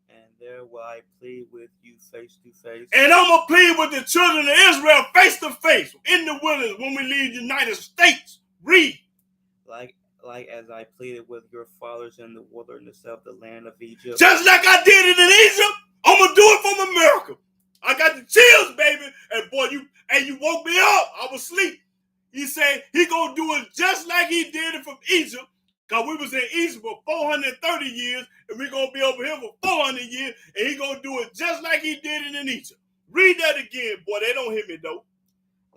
And there will I plead with you face to face. And I'm going to plead with the children of Israel face to face in the wilderness when we leave the United States. Read. Like as I pleaded with your fathers in the wilderness of the land of Egypt. Just like I did it in Egypt, I'm going to do it from America. I got the chills, baby. And boy, you woke me up. I was asleep. He said he going to do it just like he did it from Egypt. Because we was in Egypt for 430 years. And we're going to be over here for 400 years. And he going to do it just like he did it in Egypt. Read that again, boy. They don't hear me, though.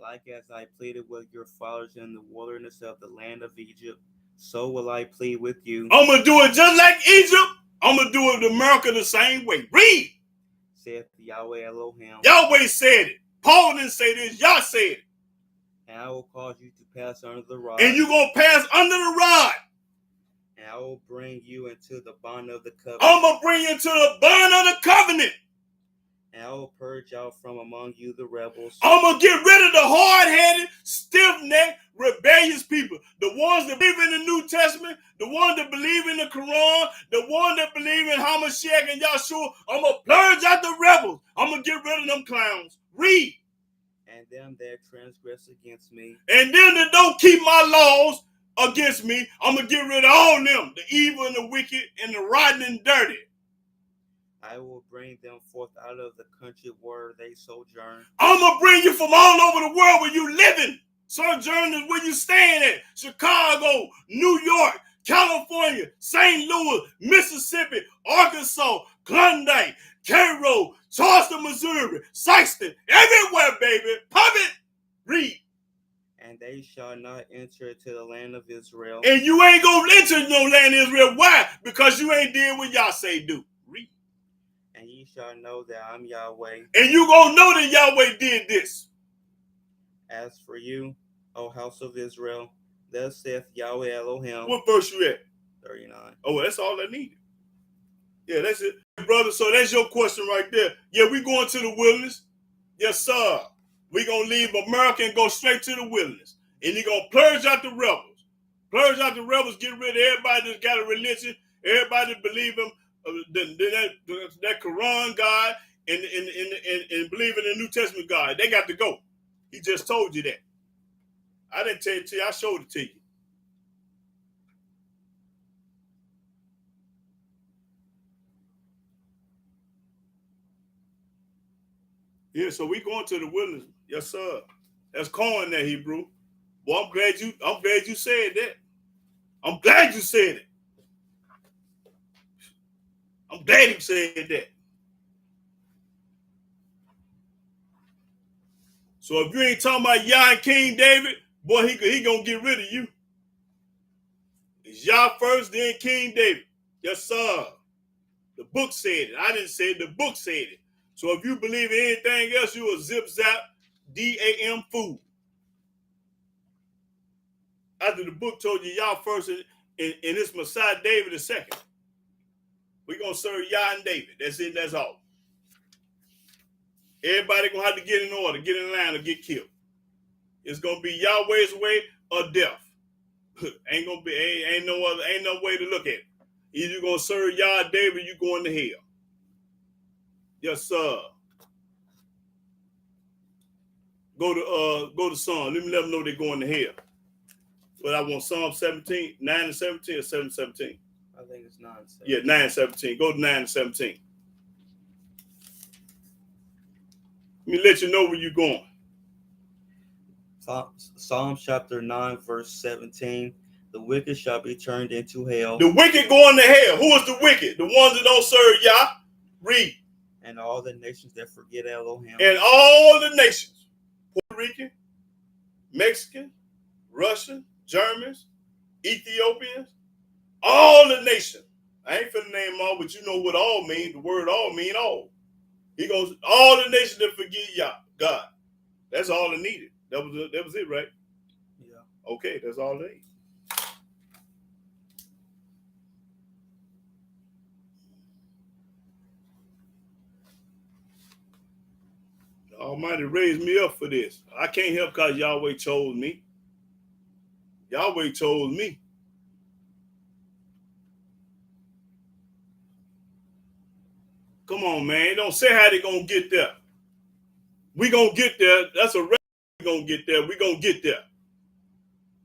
Like as I pleaded with your fathers in the wilderness of the land of Egypt, so will I plead with you. I'm going to do it just like Egypt. I'm going to do it in America the same way. Read. Saith Yahweh Elohim. Yahweh said it. Paul didn't say this. Y'all said it. And I will cause you to pass under the rod. And you're going to pass under the rod. And I will bring you into the bond of the covenant. I'm going to bring you into the bond of the covenant. And I will purge out from among you the rebels. I'm going to get rid of the hard-headed, stiff-necked, rebellious people. The ones that believe in the New Testament, the ones that believe in the Quran, the ones that believe in Hamashiach and Yahshua. I'm going to purge out the rebels. I'm going to get rid of them clowns. Read. And them that transgress against me. And them that don't keep my laws against me, I'm going to get rid of all them, the evil and the wicked and the rotten and dirty. I will bring them forth out of the country where they sojourn. I'm going to bring you from all over the world where you living. Sojourn is where you staying at. Chicago, New York, California, St. Louis, Mississippi, Arkansas, Klondike, Cairo, Charleston, Missouri, Sikeston, everywhere, baby. Pop it. Read. And they shall not enter into the land of Israel. And you ain't going to enter no land of Israel. Why? Because you ain't did what y'all say do. Read. And ye shall know that I'm Yahweh. And you going to know that Yahweh did this. As for you, O house of Israel, thus saith Yahweh Elohim. What verse you at? 39. Oh, that's all I needed. Yeah, that's it. Brother, so that's your question right there. Yeah, we going to the wilderness. Yes, sir. We going to leave America and go straight to the wilderness. And you're going to purge out the rebels. Purge out the rebels, get rid of everybody that's got a religion, everybody that believe them, that Quran God and believe in the New Testament God. They got to go. He just told you that. I didn't tell it to you. I showed it to you. Yeah, so we going to the wilderness. Yes, sir. That's corn there, Hebrew. Boy, I'm glad you said that. I'm glad you said it. I'm glad you said that. So if you ain't talking about Yah and King David, boy, he gonna get rid of you. It's Yah first, then King David. Yes, sir. The book said it. I didn't say it. The book said it. So if you believe in anything else, you a zip zap, DAM fool. After the book told you Yah first and it's Messiah David the second. We're going to serve Yah and David. That's it. That's all. Everybody going to have to get in order, get in line, or get killed. It's going to be Yahweh's way or death. Ain't no way to look at it. Either you're going to serve Yah or David, you're going to hell. Yes, sir. Go to Psalm. Let them know they're going to hell. But I want Psalm 17, 9 and 17 or 7 17. I think it's 9 17. Yeah, 9 and 17. Go to 9 and 17. Let me let you know where you're going. Psalm chapter 9, verse 17. The wicked shall be turned into hell. The wicked going to hell. Who is the wicked? The ones that don't serve Yah. Read. And all the nations that forget Elohim. And all the nations. Puerto Rican, Mexican, Russian, Germans, Ethiopians, all the nations I ain't finna name all, but you know what all mean. The word all mean all. He goes, all the nations that forget Yah, God. That's all it needed. That was it, right? Yeah. Okay, that's all they need. The Almighty raised me up for this. I can't help because Yahweh chose me. Yahweh chose me. Come on, man. Don't say how they gonna get there. We gonna get there. That's a we gonna get there. We gonna get there.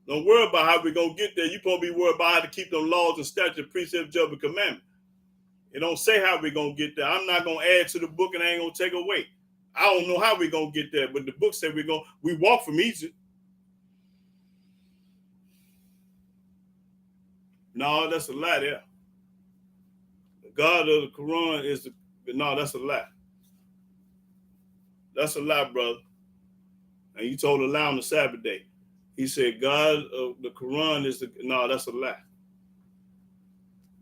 Don't worry about how we gonna get there. You supposed to be worried about how to keep them laws and statutes, precepts, judgment, commandments. It don't say how we gonna get there. I'm not gonna add to the book and I ain't gonna take away. I don't know how we gonna get there, but the book said we walk from Egypt. No, that's a lie there. The God of the Quran is no, that's a lie. That's a lie, brother. And you told a lie on the Sabbath day. He said, God of the Quran is no, that's a lie.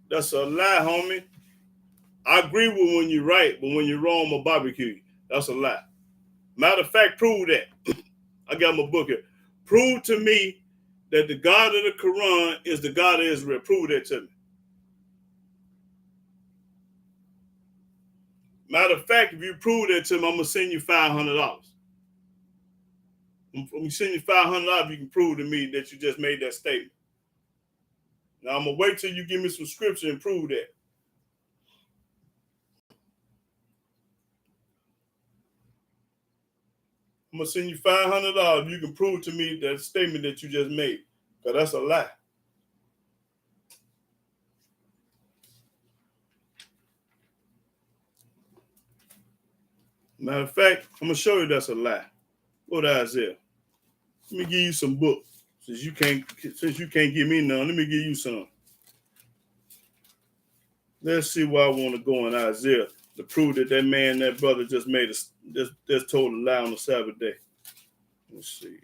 That's a lie, homie. I agree with when you're right, but when you're wrong, I'm gonna barbecue you. That's a lie. Matter of fact, prove that. I got my book here. Prove to me that the God of the Quran is the God of Israel. Prove that to me. Matter of fact, if you prove that to me, I'm gonna send you $500. I'm gonna send you $500 if you can prove to me that you just made that statement. Now I'm gonna wait till you give me some scripture and prove that. I'm gonna send you $500 if you can prove to me that statement that you just made, because that's a lie. Matter of fact, I'm gonna show you that's a lie. Go to Isaiah. Let me give you some books. Since you can't give me none, let me give you some. Let's see where I want to go in Isaiah to prove that that brother just made just told a lie on the Sabbath day. Let's see.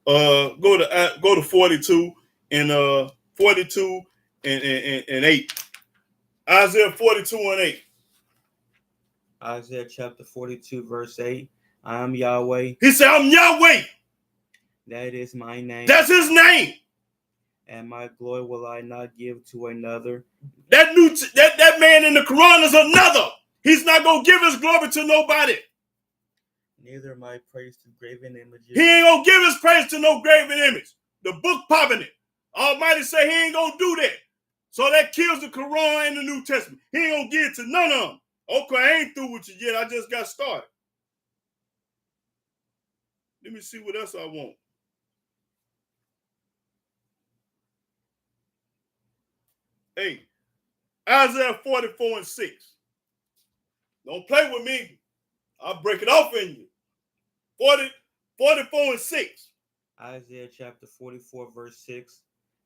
Go to 42 and 42 and 8. Isaiah 42 and 8. Isaiah chapter 42, verse 8. I am Yahweh. He said, I'm Yahweh. That is my name. That's his name. And my glory will I not give to another. That man in the Quran is another. He's not gonna give his glory to nobody. Neither my praise to graven images. He ain't gonna give his praise to no graven image. The book popping it. Almighty say he ain't gonna do that. So that kills the Quran and the New Testament. He ain't gonna give it to none of them. Okay, I ain't through with you yet. I just got started. Let me see what else I want. Hey, Isaiah 44 and 6. Don't play with me. I'll break it off in you. 44 and 6. Isaiah chapter 44, verse 6.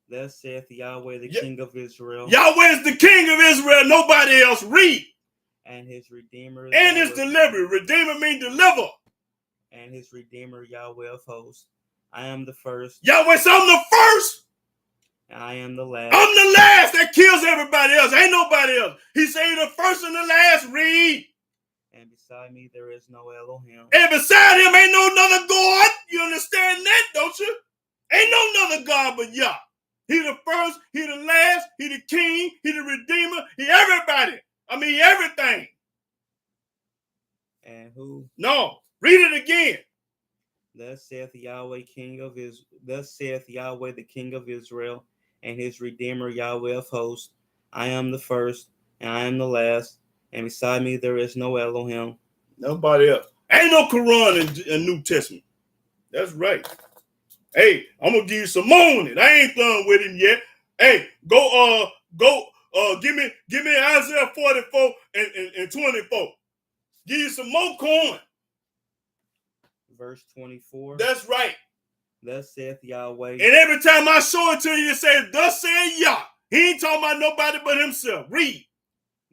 Thus saith Yahweh, the King of Israel. Yahweh is the King of Israel. Nobody else. Read. And his Redeemer. And his deliverer. Redeemer means deliver. And his Redeemer, Yahweh of hosts. I am the first. Yahweh said, I'm the first. And I am the last. I'm the last. That kills everybody else. Ain't nobody else. He said the first and the last. Read. And beside me there is no Elohim. And beside him ain't no other God. You understand that, don't you? Ain't no other God but Yah. He the first, he the last, he the king, he the redeemer, he everybody. I mean everything. And who? No, read it again. Thus saith Yahweh, King of Israel. Thus saith Yahweh, the King of Israel, and his Redeemer, Yahweh of hosts. I am the first, and I am the last, and beside me there is no Elohim. Nobody else. Ain't no Quran in New Testament. That's right. Hey, I'm gonna give you some more on it. I ain't done with him yet. Hey, give me Isaiah 44 and 24. Give you some more coin. Verse 24. That's right. Thus saith Yahweh. And every time I show it to you, it says, thus saith Yah. He ain't talking about nobody but himself. Read.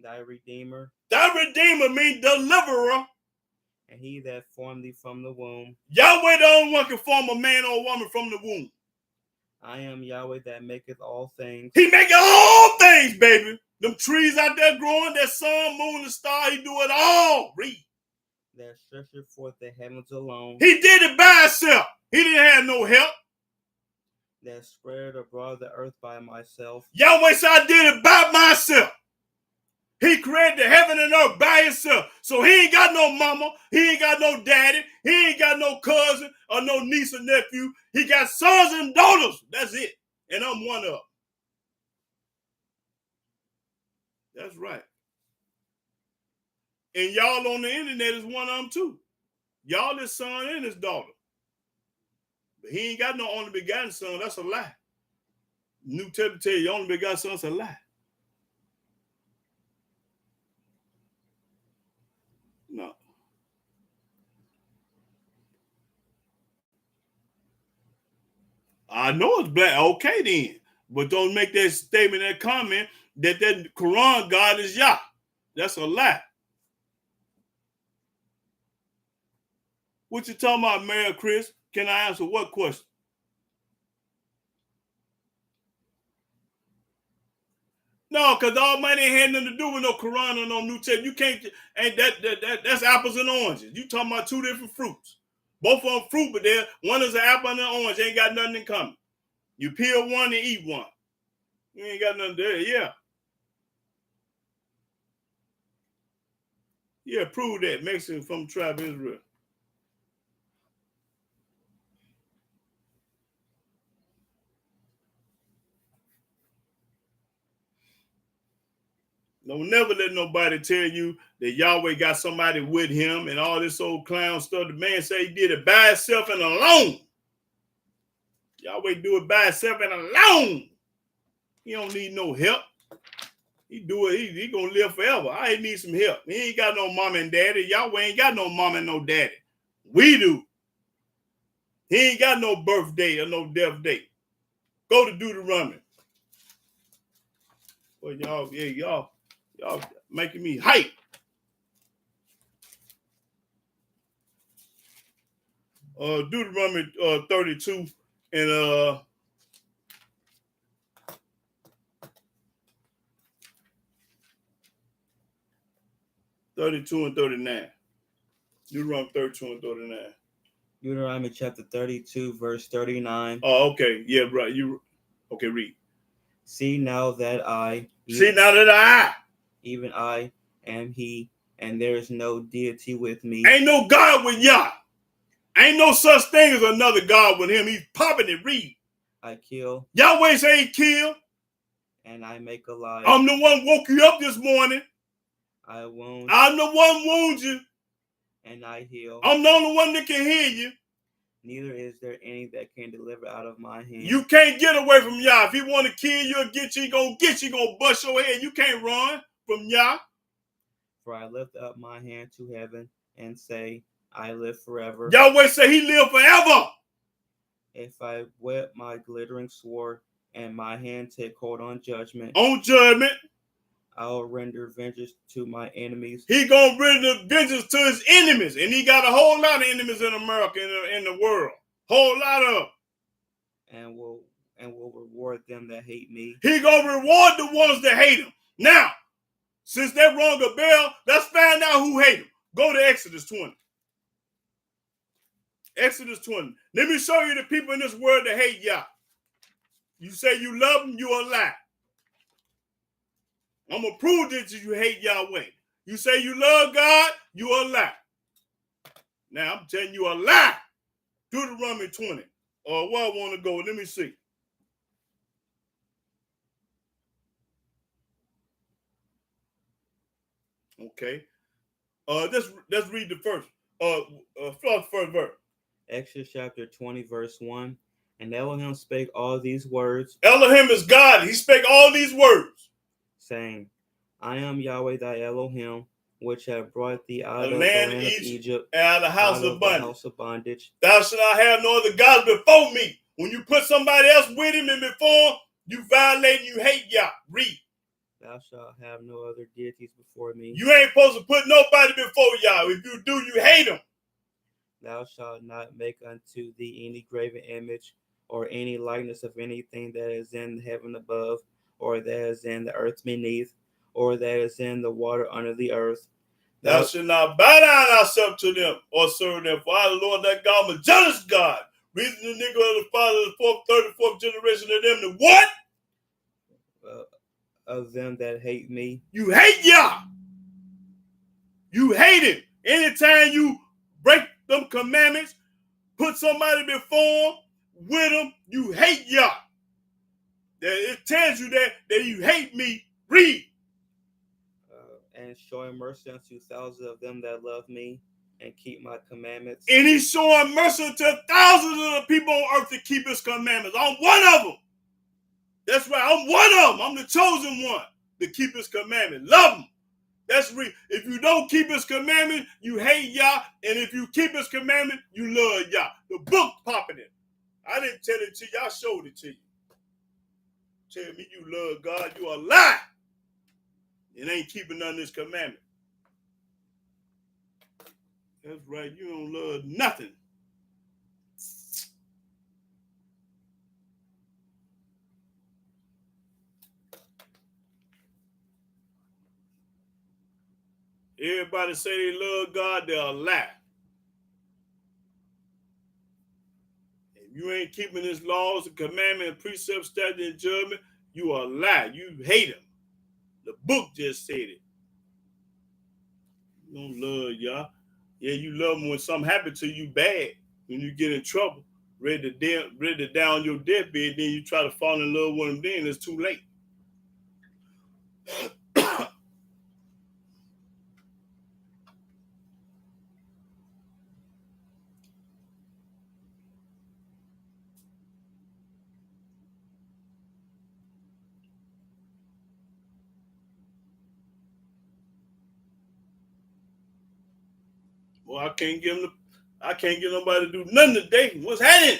Thy Redeemer. Thy Redeemer means deliverer. and he that formed thee from the womb. Yahweh the only one can form a man or a woman from the womb. I am Yahweh that maketh all things. He making all things, baby. Them trees out there growing, that sun, moon, and star, he do it all. Read. That stretcheth forth the heavens alone. He did it by himself. He didn't have no help. That spread abroad the earth by myself. Yahweh said, I did it by myself. He created the heaven and earth by himself. So he ain't got no mama. He ain't got no daddy. He ain't got no cousin or no niece or nephew. He got sons and daughters. That's it. And I'm one of them. That's right. And y'all on the internet is one of them too. Y'all his son and his daughter. But he ain't got no only begotten son. That's a lie. New Testament tell you only begotten son's a lie. No. I know it's black. Okay then. But don't make that statement, that comment, that Quran God is Yah. That's a lie. What you talking about, Mary Chris? Can I answer what question? No, because Almighty ain't had nothing to do with no Quran or no New Testament. You can't, and that's apples and oranges. You talking about two different fruits. Both of them fruit, but one is an apple and an orange. Ain't got nothing in common. You peel one and eat one. You ain't got nothing there. Yeah. Yeah, prove that. Mexican from the tribe of Israel. Don't never let nobody tell you that Yahweh got somebody with him and all this old clown stuff. The man say he did it by himself and alone. Yahweh do it by himself and alone. He don't need no help. He do it. He gonna live forever. I ain't need some help. He ain't got no mom and daddy. Yahweh ain't got no mom and no daddy. We do. He ain't got no birthday or no death date. Go to Deuteronomy. Well, y'all making me hype. Deuteronomy 32 and 32 and 39. Deuteronomy 32 and 39. Deuteronomy chapter 32, verse 39. Oh, okay. Yeah, right. Okay, read. See now that I, even I am he, and there is no deity with me. Ain't no God with Yah. Ain't no such thing as another God with him. He's popping it. Read. I kill. Yahweh say he kill. And I make alive. I'm the one woke you up this morning. I wound. I'm the one wound you. And I heal. I'm the only one that can hear you. Neither is there any that can deliver out of my hand. You can't get away from Yah. If he want to kill you or get you, he gonna get you, gonna bust your head. You can't run from Yah. For I lift up my hand to heaven and say, I live forever. Yahweh say he live forever. If I whet my glittering sword and my hand take hold on judgment. I'll render vengeance to my enemies. He gonna render vengeance to his enemies, and he got a whole lot of enemies in America, in the world, whole lot of them. And will reward them that hate me. He gonna reward the ones that hate him. Now, since they rung a bell, let's find out who hate him. Go to Exodus 20. Exodus 20. Let me show you the people in this world that hate Yah. You say you love them, you a lie. I'm going to prove that you hate Yahweh. You say you love God, you a lie. Now, I'm telling you a lie. Deuteronomy 20. Or where I want to go, let me see. Okay. Let's read the first. First verse. Exodus chapter 20, verse 1. And Elohim spake all these words. Elohim is God. He spake all these words. Saying, I am Yahweh thy Elohim, which have brought thee out of the land of Egypt, and out of the house of bondage. Thou shalt not have no other gods before me. When you put somebody else with him and before him, you violate and you hate Yah. Read. Thou shalt have no other deities before me. You ain't supposed to put nobody before y'all. If you do, you hate them. Thou shalt not make unto thee any graven image, or any likeness of anything that is in heaven above, or that is in the earth beneath, or that is in the water under the earth. Thou shalt not bow down thyself to them or serve them. For I, the Lord that God, am a jealous God. Reason the nigga of the father of the fourth, third, and fourth generation of them. The what? Of them that hate me. You hate Yah. You hate him. Anytime you break them commandments, put somebody before him, with him, you hate Yah. It tells you that you hate me. Read. And showing mercy unto thousands of them that love me and keep my commandments. And he's showing mercy to thousands of the people on earth to keep his commandments. I'm one of them. That's right. I'm one of them. I'm the chosen one to keep his commandments. Love him. That's real. If you don't keep his commandment, you hate Yah. And if you keep his commandment, you love Yah. The book popping it. I didn't tell it to you. I showed it to you. Tell me you love God, you a lie. It ain't keeping none of his commandment. That's right. You don't love nothing. Everybody say they love God, they're a lie. If you ain't keeping his laws and commandments, precepts, statutes, and judgment, you a lie. You hate him. The book just said it. You don't love Yah. Yeah, you love him when something happens to you bad, when you get in trouble, ready to down your deathbed, then you try to fall in love with him, then it's too late. Well, I can't get nobody to do nothing today. What's happening?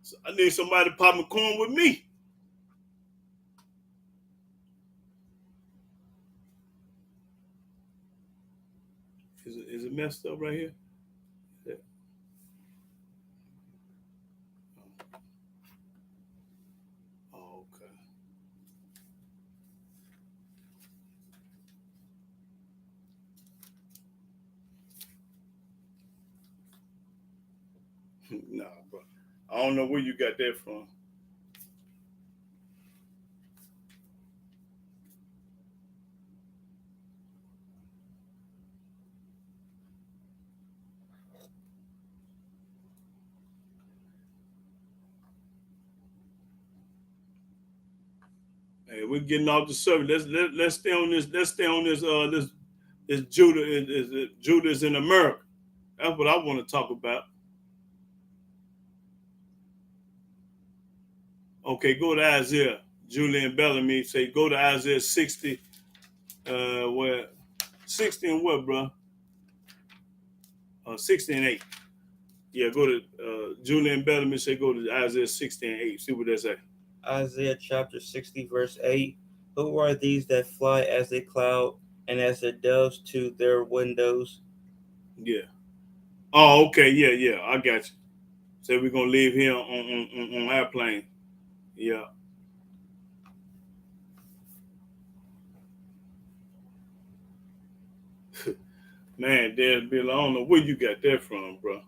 So I need somebody to pop my corn with me. Is it messed up right here? Yeah. Oh, okay. Nah, bro. I don't know where you got that from. Hey, we're getting off the subject. Let's stay on this. Let's stay on this Judah is Judah's in America. That's what I want to talk about. Okay, go to Isaiah. Julian Bellamy say go to Isaiah 60. Where 60 and what, bro? 60 and 8. Yeah, go to Julian Bellamy say go to Isaiah 60 and 8. See what that say. Isaiah chapter 60, verse 8. Who are these that fly as a cloud and as the doves to their windows? Yeah. Oh, okay. Yeah. I got you. So we're gonna leave here on airplane. Yeah. Man, Dad Bill, I don't know where you got that from, bro.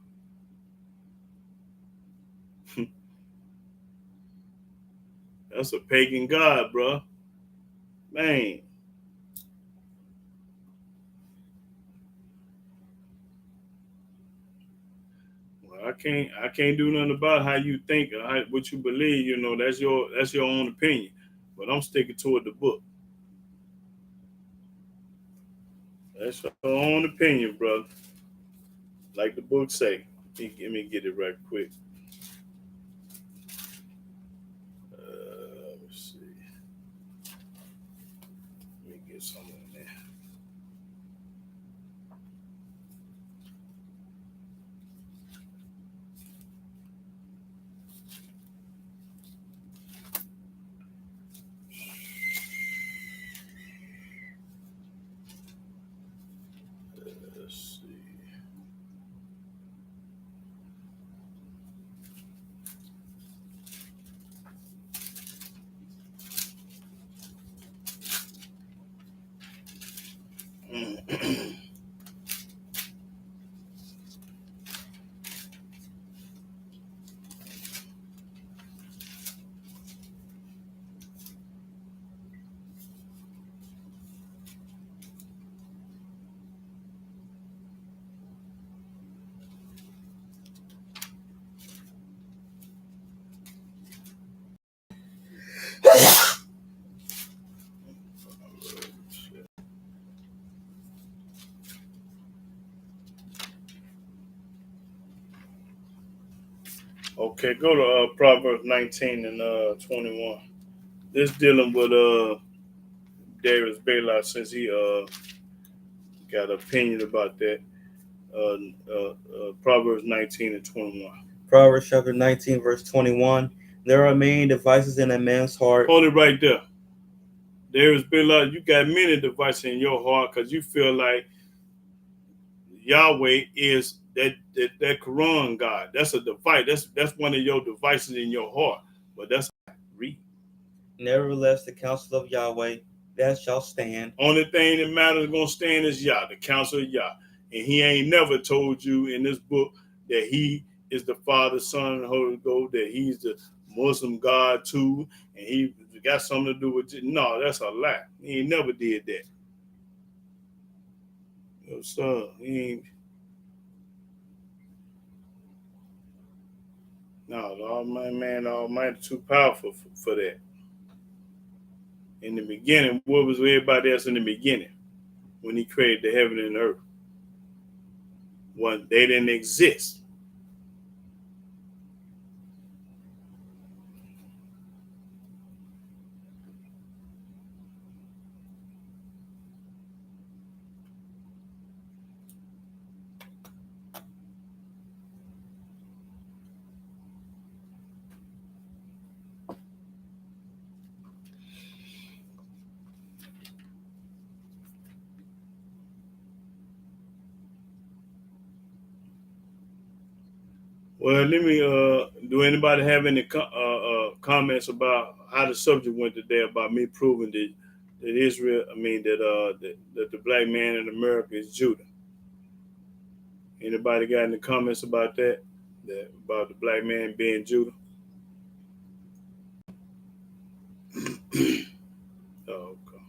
That's a pagan god, bro. Man. Well, I can't do nothing about how you think or what you believe. You know, that's your own opinion. But I'm sticking to the book. That's your own opinion, brother. Like the book say. Let me get it right quick. Let's see. Let me get some in there. Okay, go to Proverbs 19 and 21. This dealing with Darius Bala, since he got an opinion about that. Proverbs 19 and 21. Proverbs chapter 19, verse 21. There are many devices in a man's heart. Hold it right there. Darius Bala, you got many devices in your heart because you feel like Yahweh is that Quran God. That's a device. That's one of your devices in your heart. But that's read. Nevertheless, the counsel of Yahweh, that shall stand. Only thing that matters is gonna stand is Yah, the counsel of Yah. And he ain't never told you in this book that he is the Father, Son, and Holy Ghost, that he's the Muslim God too, and he got something to do with it. No, that's a lie. He ain't never did that. So he ain't. No, the Almighty too powerful for that. In the beginning, what was everybody else in the beginning when he created the heaven and the earth? When they didn't exist. Well, let me. Do anybody have any comments about how the subject went today about me proving that Israel? I mean that the black man in America is Judah. Anybody got any comments about that? That about the black man being Judah? Oh, okay.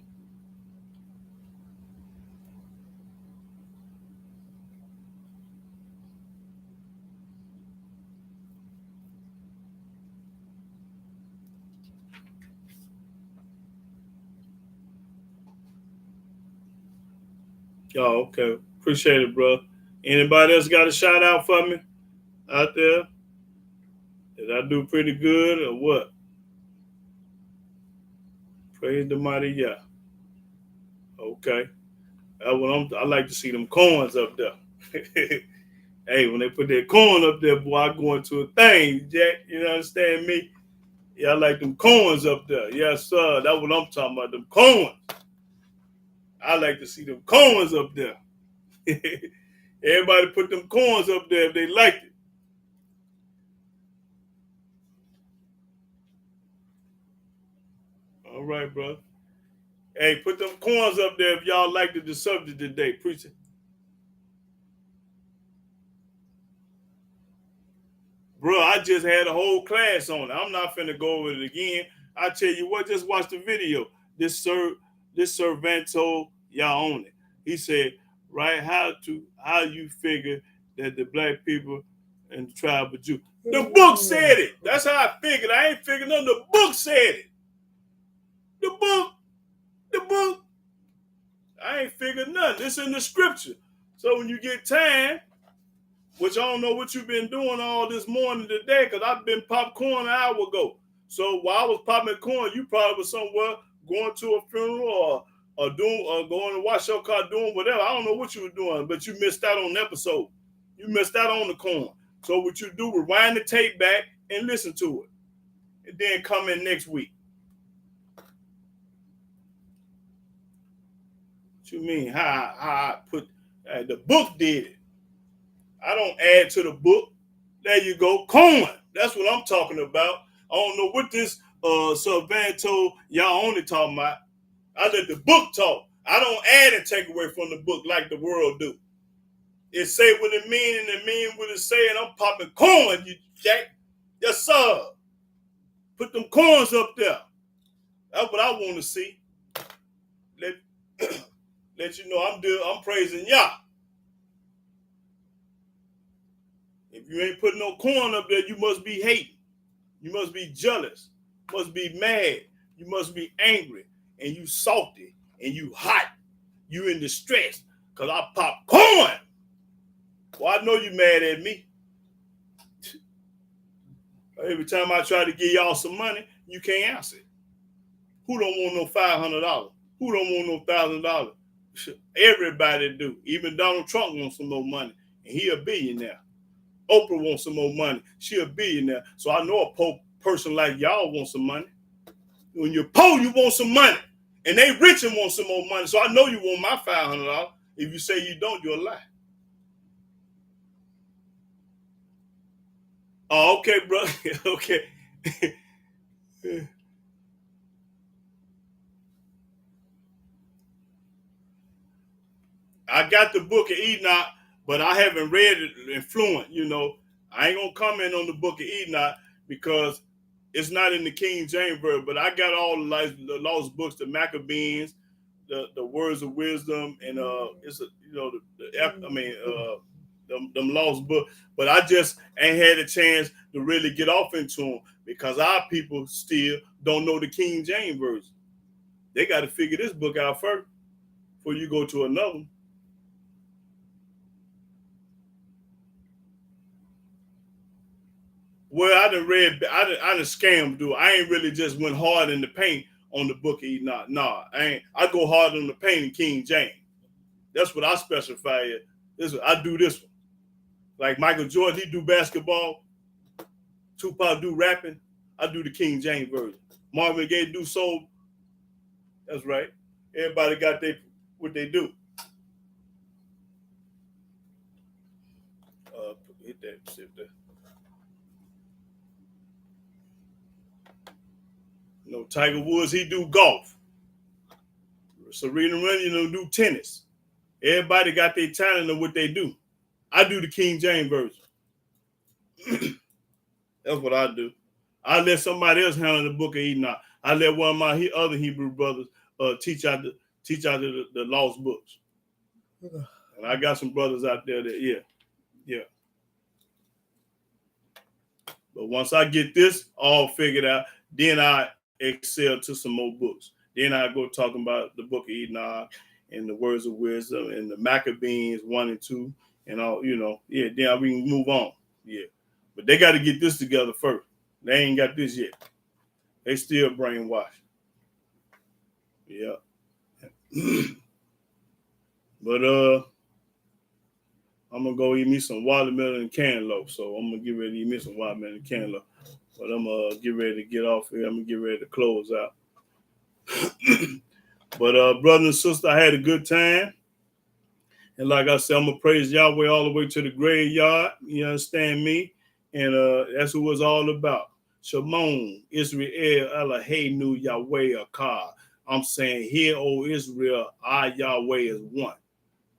Oh, okay. Appreciate it, bro. Anybody else got a shout out for me out there? Did I do pretty good or what? Praise the mighty Yah. Okay. I like to see them coins up there. Hey, when they put that coin up there, boy, I go into a thing, Jack. You know, understand me? Yeah, I like them coins up there. Yes, sir. That's what I'm talking about, them coins. I like to see them coins up there. Everybody put them coins up there if they liked it. All right, bro. Hey, put them coins up there if y'all liked the subject today, preacher. Bro, I just had a whole class on it. I'm not finna go over it again. I tell you what, just watch the video. This servant told y'all on it. He said, right, how you figure that the black people and the tribe of Judah. The book said it. That's how I figured. I ain't figured nothing. The book said it. The book. I ain't figured nothing. It's in the scripture. So when you get time, which I don't know what you've been doing all this morning today, because I've been popcorn an hour ago. So while I was popping corn, you probably was somewhere going to a funeral or going to wash your car, doing whatever. I don't know what you were doing, but you missed out on the episode. You missed out on the corn. So what you do, rewind the tape back and listen to it. And then come in next week. What you mean? How I put the book did it. I don't add to the book. There you go. Coin. That's what I'm talking about. I don't know what this Sylvan told y'all only talking about. I let the book talk. I don't add and take away from the book like the world do. It say what it mean and it mean what it say, and I'm popping coin, you jack. Yes, sir. Put them coins up there. That's what I want to see. Let, let you know I'm praising Yah. If you ain't putting no coin up there, you must be hating. You must be jealous. Must be mad. You must be angry and you salty and you hot. You in distress because I pop corn. Well, I know you mad at me. Every time I try to give y'all some money, you can't answer it. Who don't want no $500? Who don't want no $1,000? Everybody do. Even Donald Trump wants some more money, and he a billionaire. Oprah wants some more money. She a billionaire. So I know a poor person like y'all want some money. When you're poor, you want some money. And they rich and want some more money. So I know you want my $500. If you say you don't, you're a lie. Oh, okay, bro. Okay. I got the book of Enoch, but I haven't read it in fluent. I ain't gonna comment on the book of Enoch because it's not in the King James Version. But I got all the lost books, the Maccabees, the words of wisdom, and it's them lost books. But I just ain't had a chance to really get off into them because our people still don't know the King James Version. They got to figure this book out first before you go to another one. Well, I done scammed, dude. I ain't really just went hard in the paint on the book of Enoch. Nah, I go hard on the paint in King James. That's what I specify it. I do this one. Like Michael Jordan, he do basketball. Tupac do rapping. I do the King James Version. Marvin Gaye do soul. That's right. Everybody got what they do. Hit that shit there. Tiger Woods, he do golf. Serena Williams do tennis. Everybody got their talent of what they do. I do the King James Version. That's what I do. I let somebody else handle the book of Enoch. I let one of my other Hebrew brothers teach out the lost books. And I got some brothers out there that, yeah. But once I get this all figured out, then I excel to some more books. Then I go talking about the book of Enoch and the words of wisdom and the Maccabees 1 and 2 and all, then we can move on. Yeah. But they got to get this together first. They ain't got this yet. They still brainwashed. Yeah. But I'm gonna go eat me some watermelon and cantaloupe. So I'm gonna get ready to eat me some watermelon and cantaloupe. But I'm gonna get ready to get off here. I'm gonna get ready to close out. But brother and sister, I had a good time. And like I said, I'm gonna praise Yahweh all the way to the graveyard. You understand me? And that's what it's all about. Shemon, Israel, Eloheinu, Yahweh, Akkad. I'm saying, hear, O Israel, I, Yahweh, is one.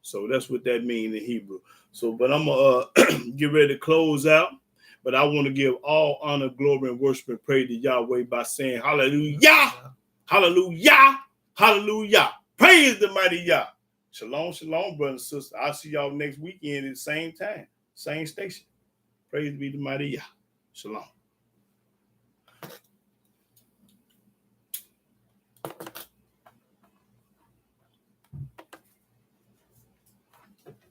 So that's what that means in Hebrew. So, but I'm going to get ready to close out. But I want to give all honor, glory, and worship and praise to Yahweh by saying, hallelujah, hallelujah, hallelujah. Praise the mighty Yah. Shalom, shalom, brothers and sisters. I'll see y'all next weekend at the same time, same station. Praise be the mighty Yah. Shalom.